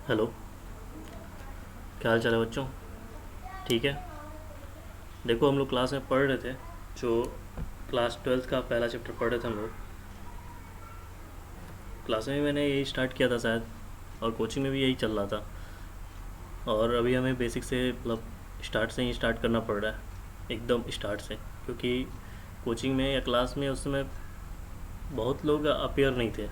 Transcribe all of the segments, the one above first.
Hello. क्या हाल चाल है बच्चों? ठीक है। देखो, हम लोग क्लास में पढ़ रहे थे, जो क्लास 12th का पहला चैप्टर पढ़ रहे थे हम लोग। क्लास में भी मैंने यही स्टार्ट किया था शायद, और कोचिंग में भी यही चल रहा था। और अभी हमें बेसिक से मतलब स्टार्ट से ही स्टार्ट करना पड़ रहा है, एकदम स्टार्ट से, क्योंकि कोचिंग में या क्लास में उस समय बहुत लोग अपेयर नहीं थे,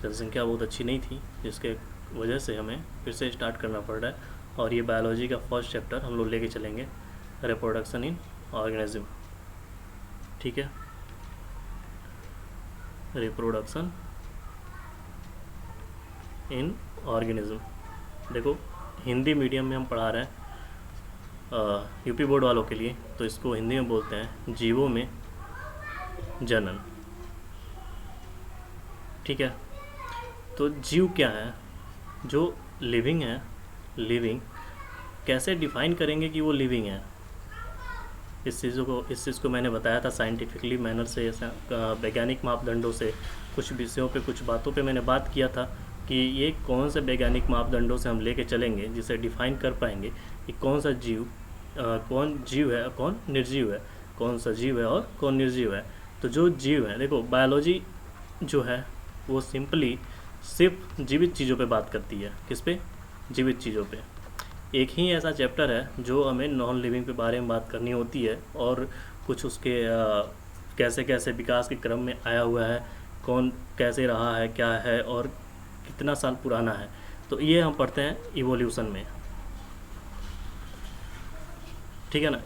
जनसंख्या बहुत अच्छी नहीं थी, जिसके वजह से हमें फिर से स्टार्ट करना पड़ रहा है। और ये बायोलॉजी का फर्स्ट चैप्टर हम लोग लेके चलेंगे, रिप्रोडक्शन इन ऑर्गेनिज्म। ठीक है, रिप्रोडक्शन इन ऑर्गेनिज्म। देखो, हिंदी मीडियम में हम पढ़ा रहे हैं यूपी बोर्ड वालों के लिए, तो इसको हिंदी में बोलते हैं जीवों में जनन। ठीक है, तो जीव क्या है? जो लिविंग है, लिविंग कैसे डिफाइन करेंगे कि वो लिविंग है? इस चीज़ को मैंने बताया था साइंटिफिकली मैनर से, ऐसा वैज्ञानिक मापदंडों से, कुछ विषयों पे, कुछ बातों पे मैंने बात किया था कि ये कौन से वैज्ञानिक मापदंडों से हम लेके चलेंगे जिसे डिफाइन कर पाएंगे कि कौन सा जीव कौन जीव है, कौन निर्जीव है, कौन सा जीव है और कौन निर्जीव है। तो जो जीव है, देखो बायोलॉजी जो है वो सिंपली सिर्फ जीवित चीज़ों पे बात करती है। किस पे? जीवित चीज़ों पे। एक ही ऐसा चैप्टर है जो हमें नॉन लिविंग के बारे में बात करनी होती है, और कुछ उसके कैसे कैसे विकास के क्रम में आया हुआ है, कौन कैसे रहा है, क्या है और कितना साल पुराना है। तो ये हम पढ़ते हैं इवोल्यूशन में। ठीक है ना।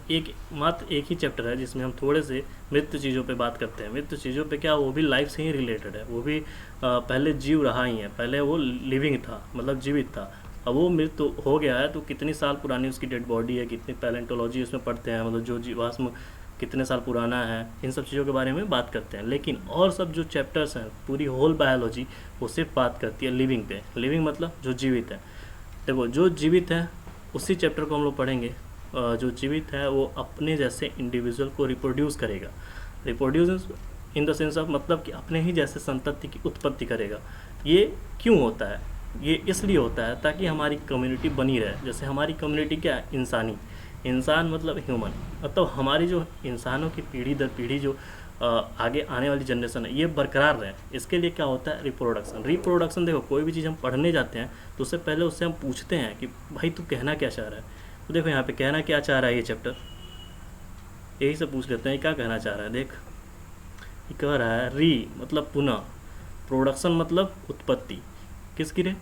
मात्र एक ही चैप्टर है जिसमें हम थोड़े से मृत चीज़ों पे बात करते हैं। मृत चीज़ों पे क्या, वो भी लाइफ से ही रिलेटेड है, वो भी पहले जीव रहा ही है, पहले वो लिविंग था, मतलब जीवित था। अब वो मृत हो गया है, तो कितनी साल पुरानी उसकी डेड बॉडी है, कितनी पैलेंटोलॉजी उसमें पढ़ते हैं, मतलब जो जीवाश्म कितने साल पुराना है, इन सब चीज़ों के बारे में बात करते हैं। लेकिन और सब जो चैप्टर्स हैं, पूरी होल बायोलॉजी वो सिर्फ बात करती है लिविंग पे। लिविंग मतलब जो जीवित है। देखो, जो जीवित है उसी चैप्टर को हम लोग पढ़ेंगे। जो जीवित है वो अपने जैसे इंडिविजुअल को रिप्रोड्यूस करेगा। Reproduce in the sense of, मतलब कि अपने ही जैसे संतति की उत्पत्ति करेगा। ये क्यों होता है? ये इसलिए होता है ताकि हमारी कम्युनिटी बनी रहे। जैसे हमारी कम्युनिटी क्या है? इंसानी। इंसान मतलब ह्यूमन, मतलब हमारी जो इंसानों की पीढ़ी दर पीढ़ी जो आगे आने वाली जनरेशन है, ये बरकरार रहे। इसके लिए क्या होता है? रिप्रोडक्शन। रिप्रोडक्शन, देखो कोई भी चीज़ हम पढ़ने जाते हैं तो उससे पहले उससे हम पूछते हैं कि भाई तू कहना क्या चाह रहा है। तो देखो यहाँ पे कहना क्या चाह रहा है ये चैप्टर, यही से पूछ लेते हैं क्या कहना चाह रहा है। देख, ये कह रहा है री मतलब पुनः, प्रोडक्शन मतलब उत्पत्ति। किसकी रे?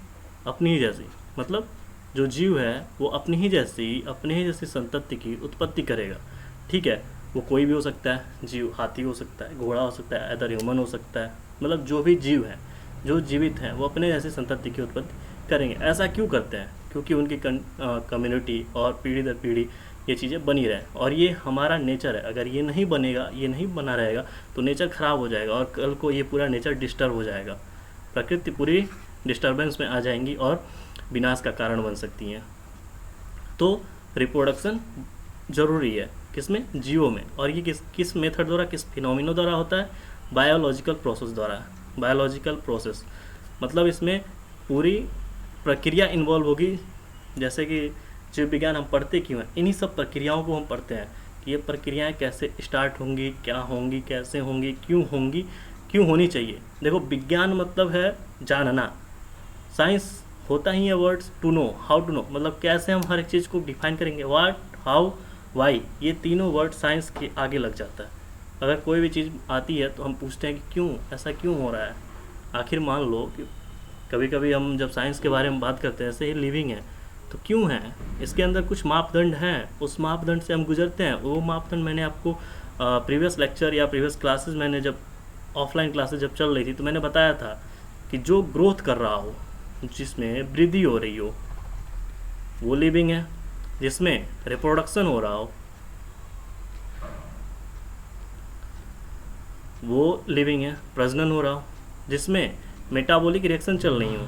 अपनी ही जैसी। मतलब जो जीव है वो अपनी ही जैसी संतति की उत्पत्ति करेगा। ठीक है, वो कोई भी हो सकता है जीव, हाथी हो सकता है, घोड़ा हो सकता है, अदर ह्यूमन हो सकता है, मतलब जो भी जीव है, जो जीवित हैं, वो अपने जैसी संतति की उत्पत्ति करेंगे। ऐसा क्यों करते हैं? क्योंकि उनकी कम्युनिटी और पीढ़ी दर पीढ़ी ये चीज़ें बनी रहे, और ये हमारा नेचर है। अगर ये नहीं बनेगा, ये नहीं बना रहेगा, तो नेचर ख़राब हो जाएगा, और कल को ये पूरा नेचर डिस्टर्ब हो जाएगा। प्रकृति पूरी डिस्टर्बेंस में आ जाएंगी और विनाश का कारण बन सकती हैं। तो रिप्रोडक्शन ज़रूरी है किसमें? जीवों में। और ये किस मेथड द्वारा, किस फिनोमिनो द्वारा होता है? बायोलॉजिकल प्रोसेस द्वारा। बायोलॉजिकल प्रोसेस मतलब इसमें पूरी प्रक्रिया इन्वॉल्व होगी। जैसे कि जीव विज्ञान हम पढ़ते क्यों हैं? इन्हीं सब प्रक्रियाओं को हम पढ़ते हैं कि ये प्रक्रियाएं कैसे स्टार्ट होंगी, क्या होंगी, कैसे होंगी, क्यों होनी चाहिए। देखो, विज्ञान मतलब है जानना। साइंस होता ही है words, to know, how to know, मतलब कैसे हम हर एक चीज़ को डिफाइन करेंगे। व्हाट, हाउ, वाई, ये तीनों वर्ड साइंस के आगे लग जाता है। अगर कोई भी चीज़ आती है तो हम पूछते हैं कि क्यों, ऐसा क्यों हो रहा है। आखिर मान लो कि कभी कभी हम जब साइंस के बारे में बात करते हैं, ऐसे ही लिविंग है तो क्यों है? इसके अंदर कुछ मापदंड हैं, उस मापदंड से हम गुजरते हैं। वो मापदंड मैंने आपको प्रीवियस लेक्चर या प्रीवियस क्लासेस, मैंने जब ऑफलाइन क्लासेस जब चल रही थी तो मैंने बताया था कि जो ग्रोथ कर रहा हो, जिसमें वृद्धि हो रही हो, वो लिविंग है। जिसमें रिप्रोडक्शन हो रहा हो, वो लिविंग है, प्रजनन हो रहा हो। जिसमें मेटाबॉलिक रिएक्शन चल रही हो,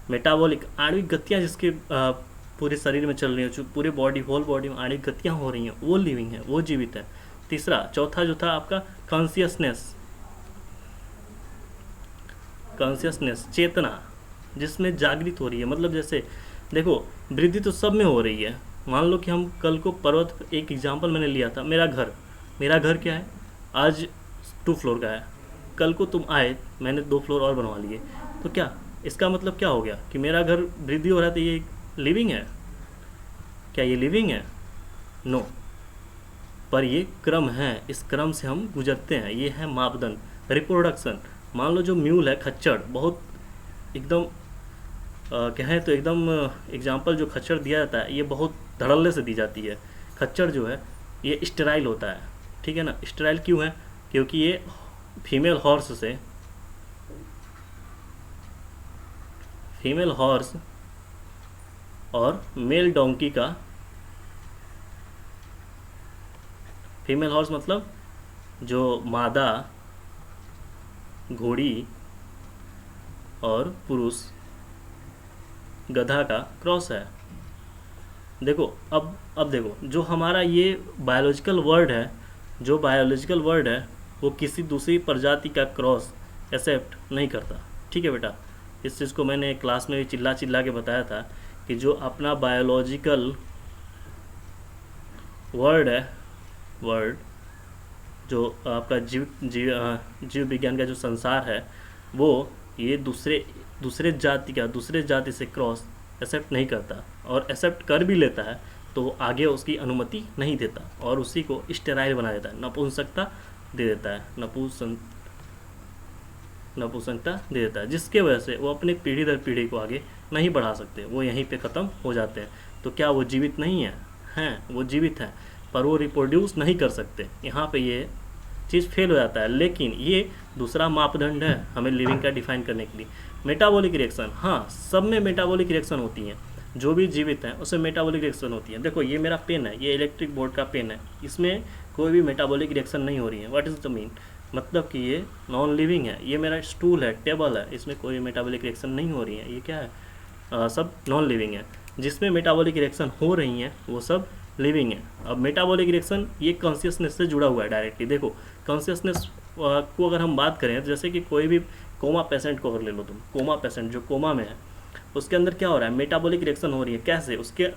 मेटाबॉलिक आणविक गतियाँ जिसके पूरे शरीर में चल रही हो, पूरे बॉडी, होल बॉडी में आणविक गतियाँ हो रही हैं, वो लिविंग है, वो जीवित है। तीसरा, चौथा जो था आपका कॉन्सियसनेस, कॉन्शियसनेस, चेतना जिसमें जागृत हो रही है। मतलब जैसे देखो, वृद्धि तो सब में हो रही है। मान लो कि हम कल को पर्वत, एक एग्जांपल मैंने लिया था, मेरा घर क्या है, आज 2 फ्लोर का है, कल को तुम आए, मैंने 2 फ्लोर और बनवा लिए, तो क्या इसका मतलब क्या हो गया कि मेरा घर वृद्धि हो रहा है, तो ये लिविंग है? क्या ये लिविंग है? नो। पर ये क्रम है, इस क्रम से हम गुजरते हैं, ये है मापदंड। रिप्रोडक्शन, मान लो जो म्यूल है, खच्चर, बहुत एकदम कहें तो एकदम एग्जाम्पल जो खच्चर दिया जाता है, ये बहुत धड़ल्ले से दी जाती है। खच्चर जो है ये स्टेराइल होता है, ठीक है ना। स्टेराइल क्यों है? क्योंकि ये फीमेल हॉर्स और मेल डोंकी का, फीमेल हॉर्स मतलब जो मादा घोड़ी और पुरुष गधा का क्रॉस है। देखो अब देखो, जो हमारा ये बायोलॉजिकल वर्ड है, वो किसी दूसरी प्रजाति का क्रॉस एक्सेप्ट नहीं करता, ठीक है बेटा। इस चीज़ को मैंने क्लास में भी चिल्ला चिल्ला के बताया था कि जो अपना बायोलॉजिकल वर्ड जो आपका जीव विज्ञान का जो संसार है, वो ये दूसरे जाति से क्रॉस एक्सेप्ट नहीं करता, और एक्सेप्ट कर भी लेता है तो वो आगे उसकी अनुमति नहीं देता और उसी को स्टेराइल बना देता है, नपुंसकता दे देता है, नपुंसकता दे देता है, जिसके वजह से वो अपनी पीढ़ी दर पीढ़ी को आगे नहीं बढ़ा सकते, वो यहीं पे ख़त्म हो जाते हैं। तो क्या वो जीवित नहीं है? हैं, वो जीवित हैं, पर वो रिप्रोड्यूस नहीं कर सकते। यहाँ पे ये चीज़ फेल हो जाता है। लेकिन ये दूसरा मापदंड है हमें लिविंग का डिफाइन करने के लिए। मेटाबॉलिक रिएक्शन, हाँ, सब में मेटाबॉलिक रिएक्शन होती हैं, जो भी जीवित है उसमें मेटाबॉलिक रिएक्शन होती है। देखो ये मेरा पेन है, ये इलेक्ट्रिक बोर्ड का पेन है, इसमें कोई भी मेटाबॉलिक रिएक्शन नहीं हो रही है। What is the mean? मतलब कि ये नॉन लिविंग है। ये मेरा स्टूल है, टेबल है, इसमें कोई मेटाबॉलिक रिएक्शन नहीं हो रही है। ये क्या है? सब नॉन लिविंग है। जिसमें मेटाबॉलिक रिएक्शन हो रही हैं वो सब लिविंग है। अब मेटाबॉलिक रिएक्शन ये कॉन्शियसनेस से जुड़ा हुआ है डायरेक्टली। देखो कॉन्शियसनेस को अगर हम बात करें, जैसे कि कोई भी कोमा पेशेंट को अगर ले लो तुम, कोमा पेशेंट जो कोमा में है, उसके अंदर क्या हो रहा है? मेटाबॉलिक रिएक्शन हो रही है। कैसे? उसके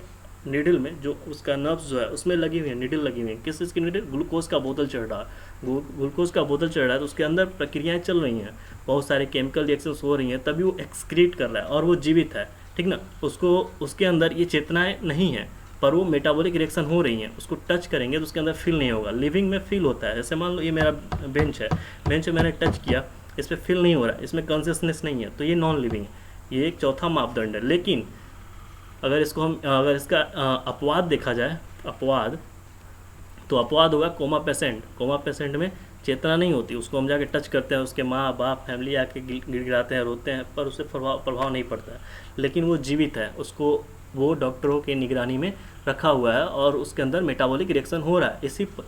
नीडल में जो उसका नर्व्स जो है उसमें लगी हुई है, नीडल लगी हुई है। किस चीज़ की नीडल? ग्लूकोज का बोतल चढ़ रहा है, ग्लूकोज का बोतल चढ़ रहा है, तो उसके अंदर प्रक्रियाएं चल रही हैं, बहुत सारे केमिकल रिएक्शंस हो रही हैं, तभी वो एक्सक्रीट कर रहा है और वो जीवित है, ठीक ना। उसके अंदर ये चेतनाएं नहीं है, पर वो मेटाबॉलिक रिएक्शन हो रही हैं। उसको टच करेंगे तो उसके अंदर फील नहीं होगा। लिविंग में फील होता है। जैसे मान लो ये मेरा बेंच है, बेंच मैंने टच किया, इस पर फील नहीं हो रहा है, इसमें कॉन्शियसनेस नहीं है, तो ये नॉन लिविंग है। ये एक चौथा मापदंड है। लेकिन अगर इसका अपवाद देखा जाए, तो अपवाद होगा कोमा पेशेंट में चेतना नहीं होती, उसको हम जाके टच करते हैं, उसके माँ बाप फैमिली आके गिड़गिड़ाते हैं, रोते हैं, पर उससे प्रभाव नहीं पड़ता है। लेकिन वो जीवित है, उसको वो डॉक्टरों के निगरानी में रखा हुआ है और उसके अंदर मेटाबॉलिक रिएक्शन हो रहा है,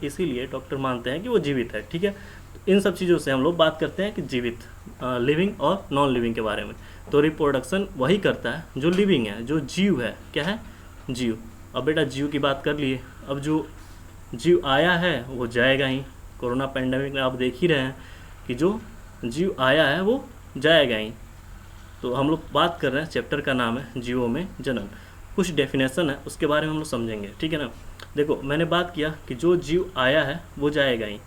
इसीलिए डॉक्टर मानते हैं कि वो जीवित है, ठीक है। तो इन सब चीज़ों से हम लोग बात करते हैं कि जीवित, लिविंग और नॉन लिविंग के बारे में। तो रिप्रोडक्शन वही करता है जो लिविंग है, जो जीव है। क्या है? जीव। अब बेटा जीव की बात कर लिए, अब जो जीव आया है वो जाएगा ही। कोरोना पैंडेमिक में आप देख ही रहे हैं कि जो जीव आया है वो जाएगा ही। तो हम लोग बात कर रहे हैं, चैप्टर का नाम है जीवों में जन्म। कुछ डेफिनेशन है उसके बारे में हम लोग समझेंगे, ठीक है ना। देखो मैंने बात किया कि जो जीव आया है वो जाएगा ही।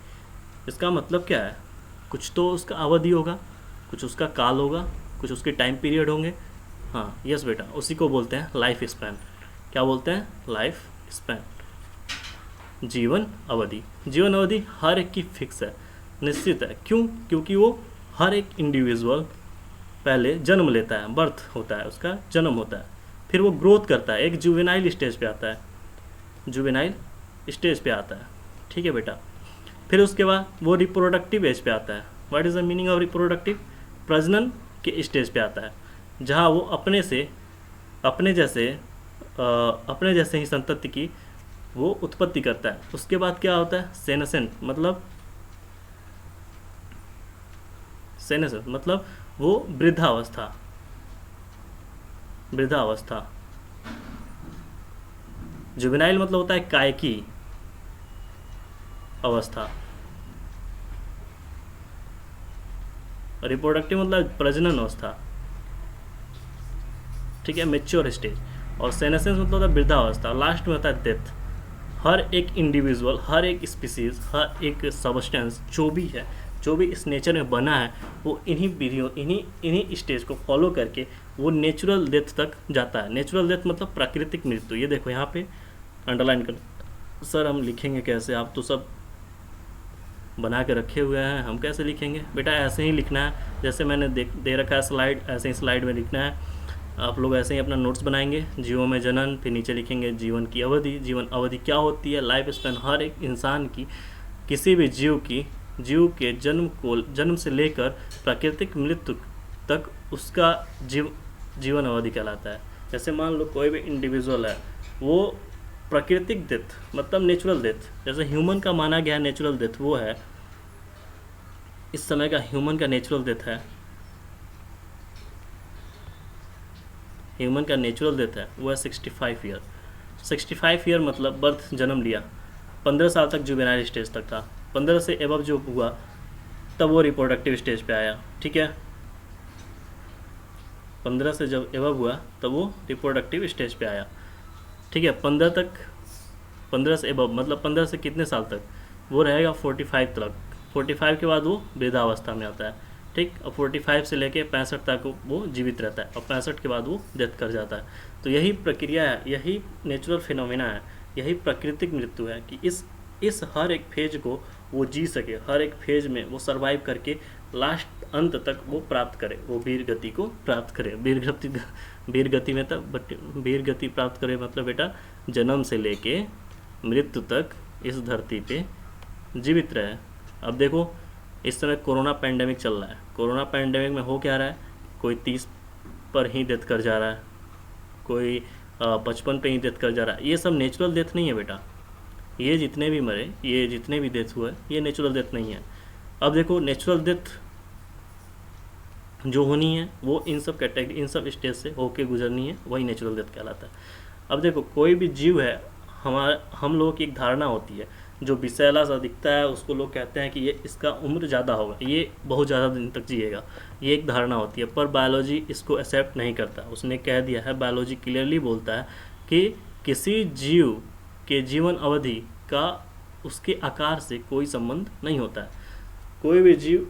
इसका मतलब क्या है? कुछ तो उसका अवधि होगा, कुछ उसका काल होगा, कुछ उसके टाइम पीरियड होंगे। हाँ यस बेटा, उसी को बोलते हैं लाइफ स्पैन। क्या बोलते हैं? लाइफ स्पैन, जीवन अवधि। जीवन अवधि हर एक की फिक्स है, निश्चित है। क्यों? क्योंकि वो हर एक इंडिविजुअल पहले जन्म लेता है, बर्थ होता है, उसका जन्म होता है, फिर वो ग्रोथ करता है, एक जुवेनाइल स्टेज पे आता है, ठीक है बेटा। फिर उसके बाद वो रिप्रोडक्टिव एज पे आता है। What is the meaning of reproductive? प्रजनन के स्टेज पे आता है, जहाँ वो अपने जैसे ही संतति की वो उत्पत्ति करता है। उसके बाद क्या होता है? सेनेसेंट, मतलब वो वृद्धावस्था। जुवेनाइल मतलब होता है कायकी अवस्था। रिप्रोडक्टिव मतलब प्रजनन अवस्था, ठीक है, मेच्योर स्टेज। और सेनेसेंस मतलब होता है वृद्धावस्था। लास्ट में होता है डेथ। हर एक इंडिविजुअल, हर एक स्पीसीज, हर एक सब्सटेंस जो भी है, जो भी इस नेचर में बना है, वो इन्हीं पीढ़ियों, इन्हीं स्टेज को फॉलो करके वो नेचुरल डेथ तक जाता है। नेचुरल डेथ मतलब प्राकृतिक मृत्यु। ये देखो यहाँ पे अंडरलाइन कर। सर हम लिखेंगे कैसे, आप तो सब बना के रखे हुए हैं, हम कैसे लिखेंगे? बेटा ऐसे ही लिखना है, जैसे मैंने दे रखा है स्लाइड, ऐसे ही स्लाइड में लिखना है। आप लोग ऐसे ही अपना नोट्स बनाएंगे। जीवों में जनन, फिर नीचे लिखेंगे जीवन की अवधि। जीवन अवधि क्या होती है? लाइफ स्पैन, हर एक इंसान की, किसी भी जीव के जन्म से लेकर प्राकृतिक मृत्यु तक उसका जीवन अवधि कहलाता है। जैसे मान लो कोई भी इंडिविजुअल है, वो प्राकृतिक डेथ मतलब नेचुरल डेथ, जैसे ह्यूमन का माना गया है नेचुरल डेथ, वो है इस समय का ह्यूमन का नेचुरल डेथ है, ह्यूमन का नेचुरल डेथ है वो है 65 ईयर। 65 ईयर मतलब बर्थ, जन्म लिया, 15 साल तक जुवेनाइल स्टेज तक था। 15 से एबव जो हुआ तब वो रिप्रोडक्टिव स्टेज पे आया, ठीक है। 15 से जब एबव हुआ तब वो रिप्रोडक्टिव स्टेज पे आया, ठीक है। 15 से एबव मतलब 15 से कितने साल तक? वो रहेगा 45 तक। 45 के बाद वो वृद्धावस्था में आता है, ठीक। और 45 से लेके 65 तक वो जीवित रहता है, और 65 के बाद वो डेथ कर जाता है। तो यही प्रक्रिया है, यही नेचुरल फिनोमेना है, यही प्राकृतिक मृत्यु है कि इस हर एक फेज को वो जी सके, हर एक फेज में वो सरवाइव करके लास्ट अंत तक वो प्राप्त करे, वो वीर गति को प्राप्त करे। वीर गति में तब वीर गति प्राप्त करे मतलब बेटा जन्म से लेके मृत्यु तक इस धरती पे जीवित रहे। अब देखो इस समय कोरोना पैंडेमिक चल रहा है। कोरोना पैंडेमिक में हो क्या रहा है? कोई 30 पर ही डेथ कर जा रहा है, कोई 55 पे ही डेथ कर जा रहा है। ये सब नेचुरल डेथ नहीं है बेटा। ये जितने भी मरे, ये जितने भी डेथ हुए, ये नेचुरल डेथ नहीं है। अब देखो नेचुरल डेथ जो होनी है वो इन सब कैटेगरी, इन सब स्टेज से होके गुजरनी है, वही नेचुरल डेथ कहलाता है। अब देखो कोई भी जीव है, हम लोगों की एक धारणा होती है, जो विषैला सा दिखता है उसको लोग कहते हैं कि ये इसका उम्र ज़्यादा होगा, ये बहुत ज़्यादा दिन तक जिएगा, ये एक धारणा होती है। पर बायोलॉजी इसको एक्सेप्ट नहीं करता। उसने कह दिया है, बायोलॉजी क्लियरली बोलता है कि किसी जीव के जीवन अवधि का उसके आकार से कोई संबंध नहीं होता है। कोई भी जीव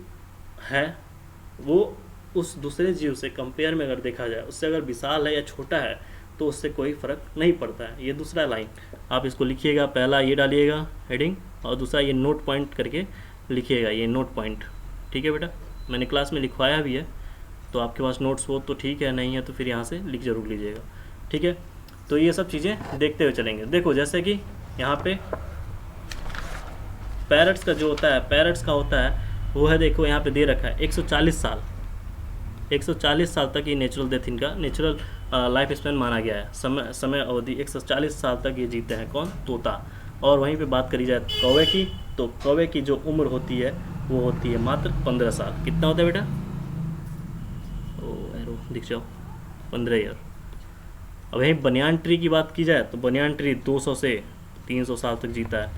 है वो उस दूसरे जीव से कंपेयर में अगर देखा जाए, उससे अगर विशाल है या छोटा है तो उससे कोई फ़र्क नहीं पड़ता है। ये दूसरा लाइन आप इसको लिखिएगा, पहला ये डालिएगा हेडिंग, और दूसरा ये नोट पॉइंट करके लिखिएगा, ये नोट पॉइंट, ठीक है बेटा। मैंने क्लास में लिखवाया भी है, तो आपके पास नोट्स हो तो ठीक है, नहीं है तो फिर यहाँ से लिख जरूर लीजिएगा, ठीक है। तो ये सब चीज़ें देखते हुए चलेंगे। देखो जैसे कि यहाँ पे पैरट्स का जो होता है, पैरट्स का होता है वो है, देखो यहाँ पे दे रखा है 140 साल, 140 साल तक ये नेचुरल डेथ, इनका नेचुरल लाइफ स्पैन माना गया है। समय अवधि 140 साल तक ये जीते हैं। कौन? तोता। और वहीं पे बात करी जाए कौवे की, तो कौवे की जो उम्र होती है वो होती है मात्र 15 साल। कितना होता है बेटा? ओ एरो दिख जाओ, 15 ईयर। अब वहीं बनियान ट्री की बात की जाए तो बनियान ट्री 200 से 300 साल तक जीता है,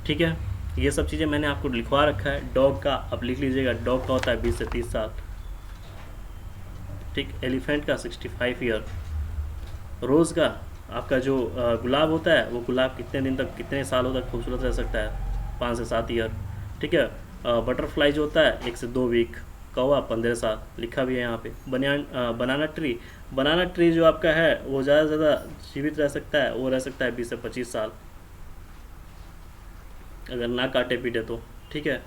ठीक है। ये सब चीज़ें मैंने आपको लिखवा रखा है। डॉग का आप लिख लीजिएगा, डॉग का होता है 20 से 30 साल, ठीक। एलिफेंट का 65 ईयर। रोज़ का आपका जो गुलाब होता है, वो गुलाब कितने दिन तक, कितने सालों तक खूबसूरत रह सकता है? 5 से 7 ईयर, ठीक है। बटरफ्लाई जो होता है 1 से 2 वीक। कौवा 15 साल, लिखा भी है यहाँ पे। बनाना ट्री जो आपका है वो ज़्यादा से ज़्यादा जीवित रह सकता है, वो रह सकता है 20 से 25 साल, अगर ना काटे पीटे तो, ठीक है।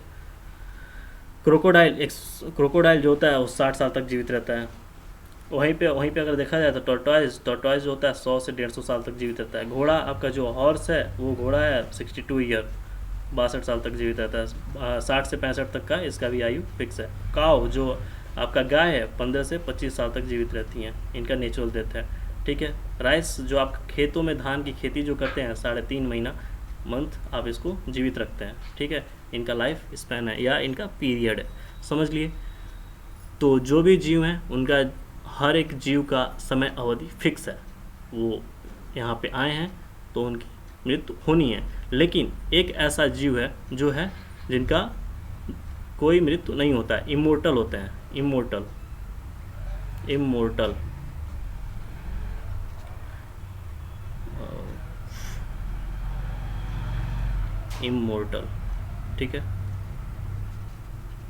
क्रोकोडाइल जो होता है वो 60 साल तक जीवित रहता है। वहीं पे अगर देखा जाए तो टॉर्टोइज जो होता है 100 से 150 साल तक जीवित रहता है। घोड़ा आपका जो हॉर्स है, वो घोड़ा है 62 ईयर, 62 साल तक जीवित रहता है। 60 से 65 तक का इसका भी आयु फिक्स है। काव जो आपका गाय है 15 से 25 साल तक जीवित रहती हैं, इनका नेचुरल डेथ है, ठीक है। राइस जो आप खेतों में धान की खेती जो करते हैं 3.5 महीना मंथ आप इसको जीवित रखते हैं, ठीक है। इनका लाइफ स्पैन है या इनका पीरियड है, समझ लिए। तो जो भी जीव हैं उनका हर एक जीव का समय अवधि फिक्स है, वो यहाँ पे आए हैं तो उनकी मृत्यु होनी है। लेकिन एक ऐसा जीव है जो है जिनका कोई मृत्यु नहीं होता है, इमोर्टल होते हैं, इमोर्टल, इमोर्टल। इमोर्टल, ठीक है,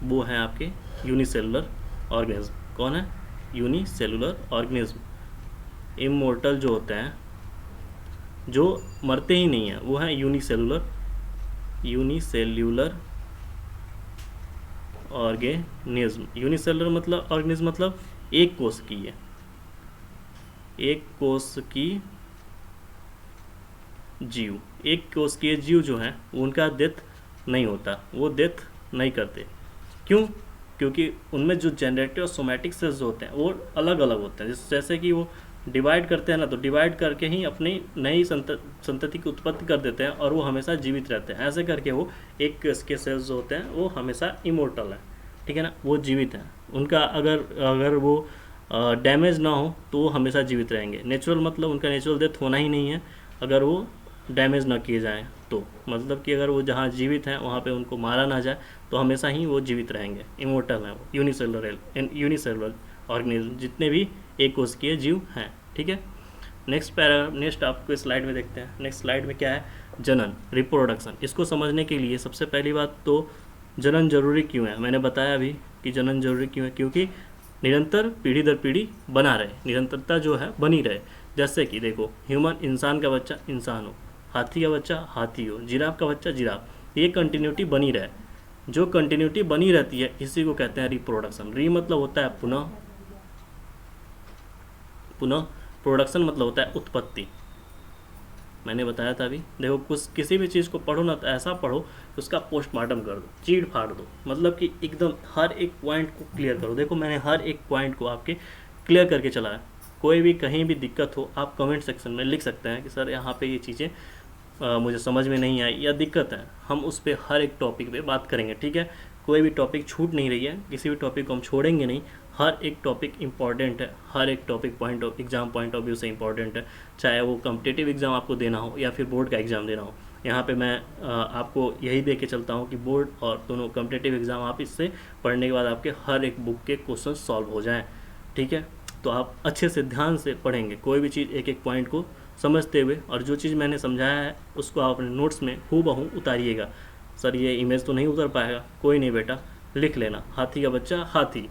वो है आपके यूनिसेलुलर ऑर्गेनिज्म। कौन है? Unicellular organism. इमोर्टल जो होते हैं, जो मरते ही नहीं हैं, वो है यूनिसेलुलर, यूनिसेल्यूलर ऑर्गेनिज्म। यूनिसेलुलर मतलब ऑर्गेनिज्म मतलब एक कोष की है, एक कोष की जीव। एक कोष के जीव जो हैं उनका डेथ नहीं होता, वो डेथ नहीं करते। क्यों? क्योंकि उनमें जो जनरेटिव और सोमैटिक सेल्स होते हैं वो अलग अलग होते हैं। जैसे कि वो डिवाइड करते हैं ना, तो डिवाइड करके ही अपनी नई संतति की उत्पत्ति कर देते हैं और वो हमेशा जीवित रहते हैं। ऐसे करके वो एक के सेल्स जो होते हैं वो हमेशा इमोर्टल है, ठीक है ना, वो जीवित हैं। उनका अगर वो डैमेज ना हो तो वो हमेशा जीवित रहेंगे। नेचुरल मतलब उनका नेचुरल डेथ होना ही नहीं है अगर वो डैमेज ना किए जाएँ तो, मतलब कि अगर वो जहाँ जीवित हैं वहाँ पे उनको मारा ना जाए तो हमेशा ही वो जीवित रहेंगे, इमोर्टल हैं वो। यूनिसेलुलर ऑर्गेनिज्म जितने भी एक कोशिकीय जीव हैं, ठीक है। नेक्स्ट आपको स्लाइड में देखते हैं। नेक्स्ट स्लाइड में क्या है? जनन, रिप्रोडक्शन। इसको समझने के लिए सबसे पहली बात तो जनन जरूरी क्यों है। मैंने बताया अभी कि जनन जरूरी क्यों है, क्योंकि निरंतर पीढ़ी दर पीढ़ी बना रहे, निरंतरता जो है बनी रहे। जैसे कि देखो, ह्यूमन, इंसान का बच्चा इंसान हो, हाथी का बच्चा हाथी हो, जिराफ का बच्चा जिराफ, ये कंटिन्यूटी बनी रहे। जो कंटिन्यूटी बनी रहती है इसी को कहते हैं रिप्रोडक्शन। री मतलब होता है पुनः, प्रोडक्शन मतलब होता है उत्पत्ति। मैंने बताया था अभी। देखो, कुछ किसी भी चीज़ को पढ़ो ना तो ऐसा पढ़ो कि उसका पोस्टमार्टम कर दो, चीड़ फाड़ दो, मतलब कि एकदम हर एक पॉइंट को क्लियर करो। देखो, मैंने हर एक पॉइंट को आपके क्लियर करके चला है। कोई भी कहीं भी दिक्कत हो आप कमेंट सेक्शन में लिख सकते हैं कि सर यहाँ पे ये चीज़ें मुझे समझ में नहीं आई या दिक्कत है। हम उस पर हर एक टॉपिक पे बात करेंगे, ठीक है। कोई भी टॉपिक छूट नहीं रही है, किसी भी टॉपिक को हम छोड़ेंगे नहीं। हर एक टॉपिक इंपॉर्टेंट है, हर एक topic exam point of view से इंपॉर्टेंट है, चाहे वो कॉम्पिटिटिव एग्ज़ाम आपको देना हो या फिर बोर्ड का एग्ज़ाम देना हो। यहाँ पे मैं आपको यही दे के चलता हूँ कि बोर्ड और दोनों कॉम्पिटिटिव एग्ज़ाम आप इससे पढ़ने के बाद आपके हर एक बुक के क्वेश्चन सॉल्व हो जाएँ, ठीक है। तो आप अच्छे से ध्यान से पढ़ेंगे, कोई भी चीज़ एक एक पॉइंट को समझते हुए, और जो चीज़ मैंने समझाया है उसको आप अपने नोट्स में हूबहू उतारिएगा। सर ये इमेज तो नहीं उतर पाएगा, कोई नहीं बेटा, लिख लेना। हाथी का बच्चा हाथी,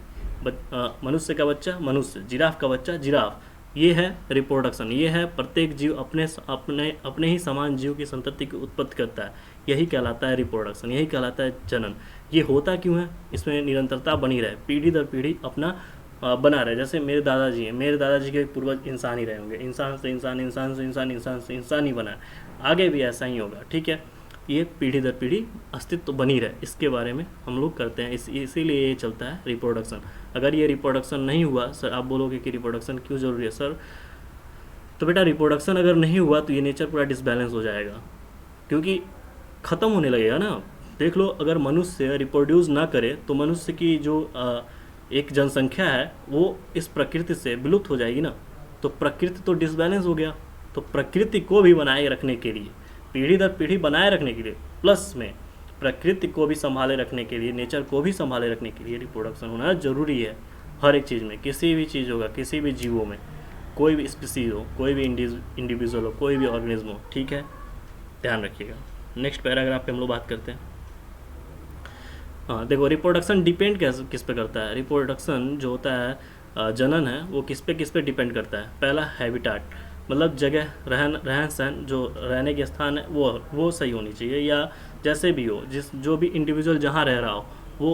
मनुष्य का बच्चा मनुष्य, जिराफ का बच्चा जिराफ। ये है रिप्रोडक्शन, ये है प्रत्येक जीव अपने ही समान जीव की संतति की उत्पत्ति करता है। यही कहलाता है रिप्रोडक्शन, यही कहलाता है जनन। ये होता क्यों है? इसमें निरंतरता बनी रहे, पीढ़ी दर पीढ़ी अपना बना रहे। जैसे मेरे दादाजी हैं, मेरे दादाजी के पूर्वज इंसान ही रहे होंगे, इंसान से इंसान, इंसान से इंसान, इंसान से इंसान ही बना है, आगे भी ऐसा ही होगा, ठीक है। ये पीढ़ी दर पीढ़ी अस्तित्व बनी रहे, इसके बारे में हम लोग करते हैं। इसीलिए ये चलता है रिप्रोडक्शन। अगर ये रिप्रोडक्शन नहीं हुआ, सर आप बोलोगे कि रिप्रोडक्शन क्यों ज़रूरी है सर, तो बेटा रिप्रोडक्शन अगर नहीं हुआ तो ये नेचर पूरा डिसबैलेंस हो जाएगा, क्योंकि ख़त्म होने लगेगा ना। देख लो, अगर मनुष्य रिप्रोड्यूस ना करे तो मनुष्य की जो एक जनसंख्या है वो इस प्रकृति से विलुप्त हो जाएगी ना। तो प्रकृति तो डिसबैलेंस हो गया। तो प्रकृति को भी बनाए रखने के लिए, पीढ़ी दर पीढ़ी बनाए रखने के लिए, प्लस में प्रकृति को भी संभाले रखने के लिए, नेचर को भी संभाले रखने के लिए रिप्रोडक्शन होना ज़रूरी है। हर एक चीज़ में, किसी भी चीज़ होगा, किसी भी जीवों में, कोई भी स्पीसीज हो, कोई भी इंडिविजुअल हो, कोई भी ऑर्गेनिज्म हो, ठीक है, ध्यान रखिएगा। नेक्स्ट पैराग्राफ पे हम लोग बात करते हैं। हाँ देखो, रिप्रोडक्शन डिपेंड किस पे करता है। रिप्रोडक्शन जो होता है, जनन है, वो किस पे डिपेंड करता है। पहला हैबिटाट, मतलब जगह, रहन सहन, जो रहने के स्थान है वो सही होनी चाहिए, या जैसे भी हो, जो भी इंडिविजुअल जहाँ रह रहा हो वो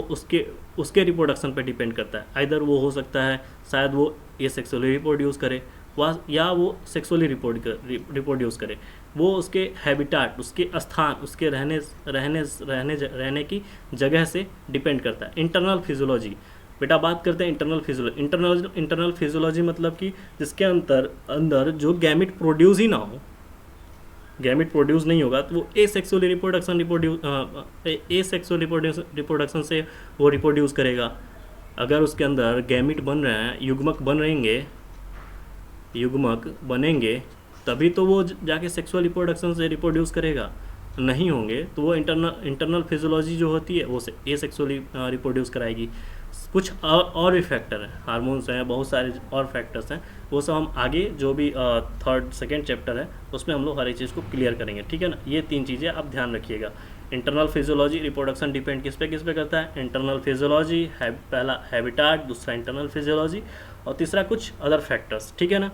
उसके रिप्रोडक्शन पे डिपेंड करता है। आइदर वो हो सकता है शायद वो ये सेक्सुअली रिप्रोड्यूस करे या वो सेक्सुअली रिप्रोड्यूस करे। वो उसके हैबिटाट, उसके स्थान, उसके रहने की जगह से डिपेंड करता है। इंटरनल फिजियोलॉजी, बेटा बात करते हैं इंटरनल फिजियोलॉजी मतलब कि जिसके अंदर जो गैमिट प्रोड्यूस ही ना हो, गैमिट प्रोड्यूस नहीं होगा तो वो एसेक्सुअल रिप्रोडक्शन से वो रिप्रोड्यूस करेगा। अगर उसके अंदर गैमिट बन रहे हैं, युग्मक बनेंगे तभी तो वो जाके सेक्सुअल रिप्रोडक्शन से रिप्रोड्यूस करेगा। नहीं होंगे तो वो इंटरनल फिजियोलॉजी जो होती है वो एसेक्सुअली रिप्रोड्यूस कराएगी। कुछ और भी फैक्टर हैं, हार्मोन्स हैं, बहुत सारे और फैक्टर्स हैं, वो सब हम आगे जो भी सेकेंड चैप्टर है उसमें हम लोग हर एक चीज़ को क्लियर करेंगे, ठीक है ना। ये 3 चीज़ें आप ध्यान रखिएगा। इंटरनल फिजियोलॉजी, रिप्रोडक्शन डिपेंड किस पे करता है, इंटरनल फिजियोलॉजी पहला हैबिटाट, दूसरा इंटरनल फिजियोलॉजी, और तीसरा कुछ अदर फैक्टर्स, ठीक है ना।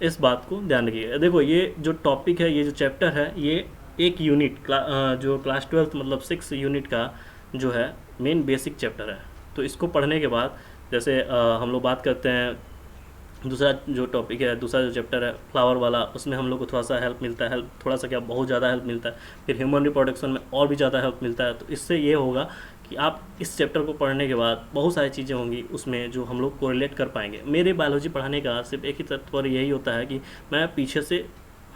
इस बात को ध्यान रखिएगा। देखो ये जो टॉपिक है, ये जो चैप्टर है, ये एक यूनिट जो क्लास 12 मतलब 6 यूनिट का जो है मेन बेसिक चैप्टर है। तो इसको पढ़ने के बाद जैसे हम लोग बात करते हैं दूसरा जो टॉपिक है, दूसरा जो चैप्टर है फ्लावर वाला, उसमें हम लोग को थोड़ा सा हेल्प मिलता है, हेल्प थोड़ा सा क्या बहुत ज़्यादा हेल्प मिलता है। फिर ह्यूमन रिप्रोडक्शन में और भी ज़्यादा हेल्प मिलता है। तो इससे ये होगा कि आप इस चैप्टर को पढ़ने के बाद बहुत सारी चीज़ें होंगी उसमें जो हम लोग कोरिलेट कर पाएंगे। मेरे बायोलॉजी पढ़ाने का सिर्फ एक ही तत्पर यही होता है कि मैं पीछे से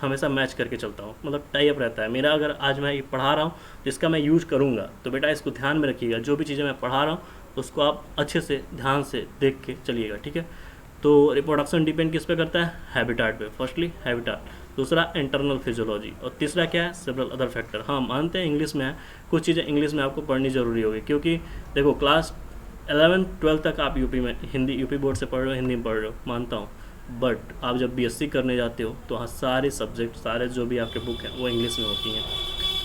हमेशा मैच करके चलता हूँ, मतलब टाई अप रहता है मेरा। अगर आज मैं ये पढ़ा रहा हूँ जिसका मैं यूज करूँगा, तो बेटा इसको ध्यान में रखिएगा, जो भी चीज़ें मैं पढ़ा रहा हूँ उसको आप अच्छे से ध्यान से देख के चलिएगा, ठीक है। तो रिप्रोडक्शन डिपेंड किस पे करता है, हैबिटाट पे। फर्स्टली हैबिटाट, दूसरा इंटरनल फिजियोलॉजी, और तीसरा क्या है, सेवरल अदर फैक्टर। हाँ मानते हैं इंग्लिश में है, कुछ चीज़ें इंग्लिश में आपको पढ़नी ज़रूरी होगी, क्योंकि देखो क्लास 11-12 तक आप यूपी में हिंदी, यूपी बोर्ड से पढ़ रहे हो, हिंदी में पढ़ रहे हो, मानता हूँ। बट आप जब बीएससी करने जाते हो तो हाँ सारे सब्जेक्ट, सारे जो भी आपके बुक हैं वो इंग्लिश में होती हैं।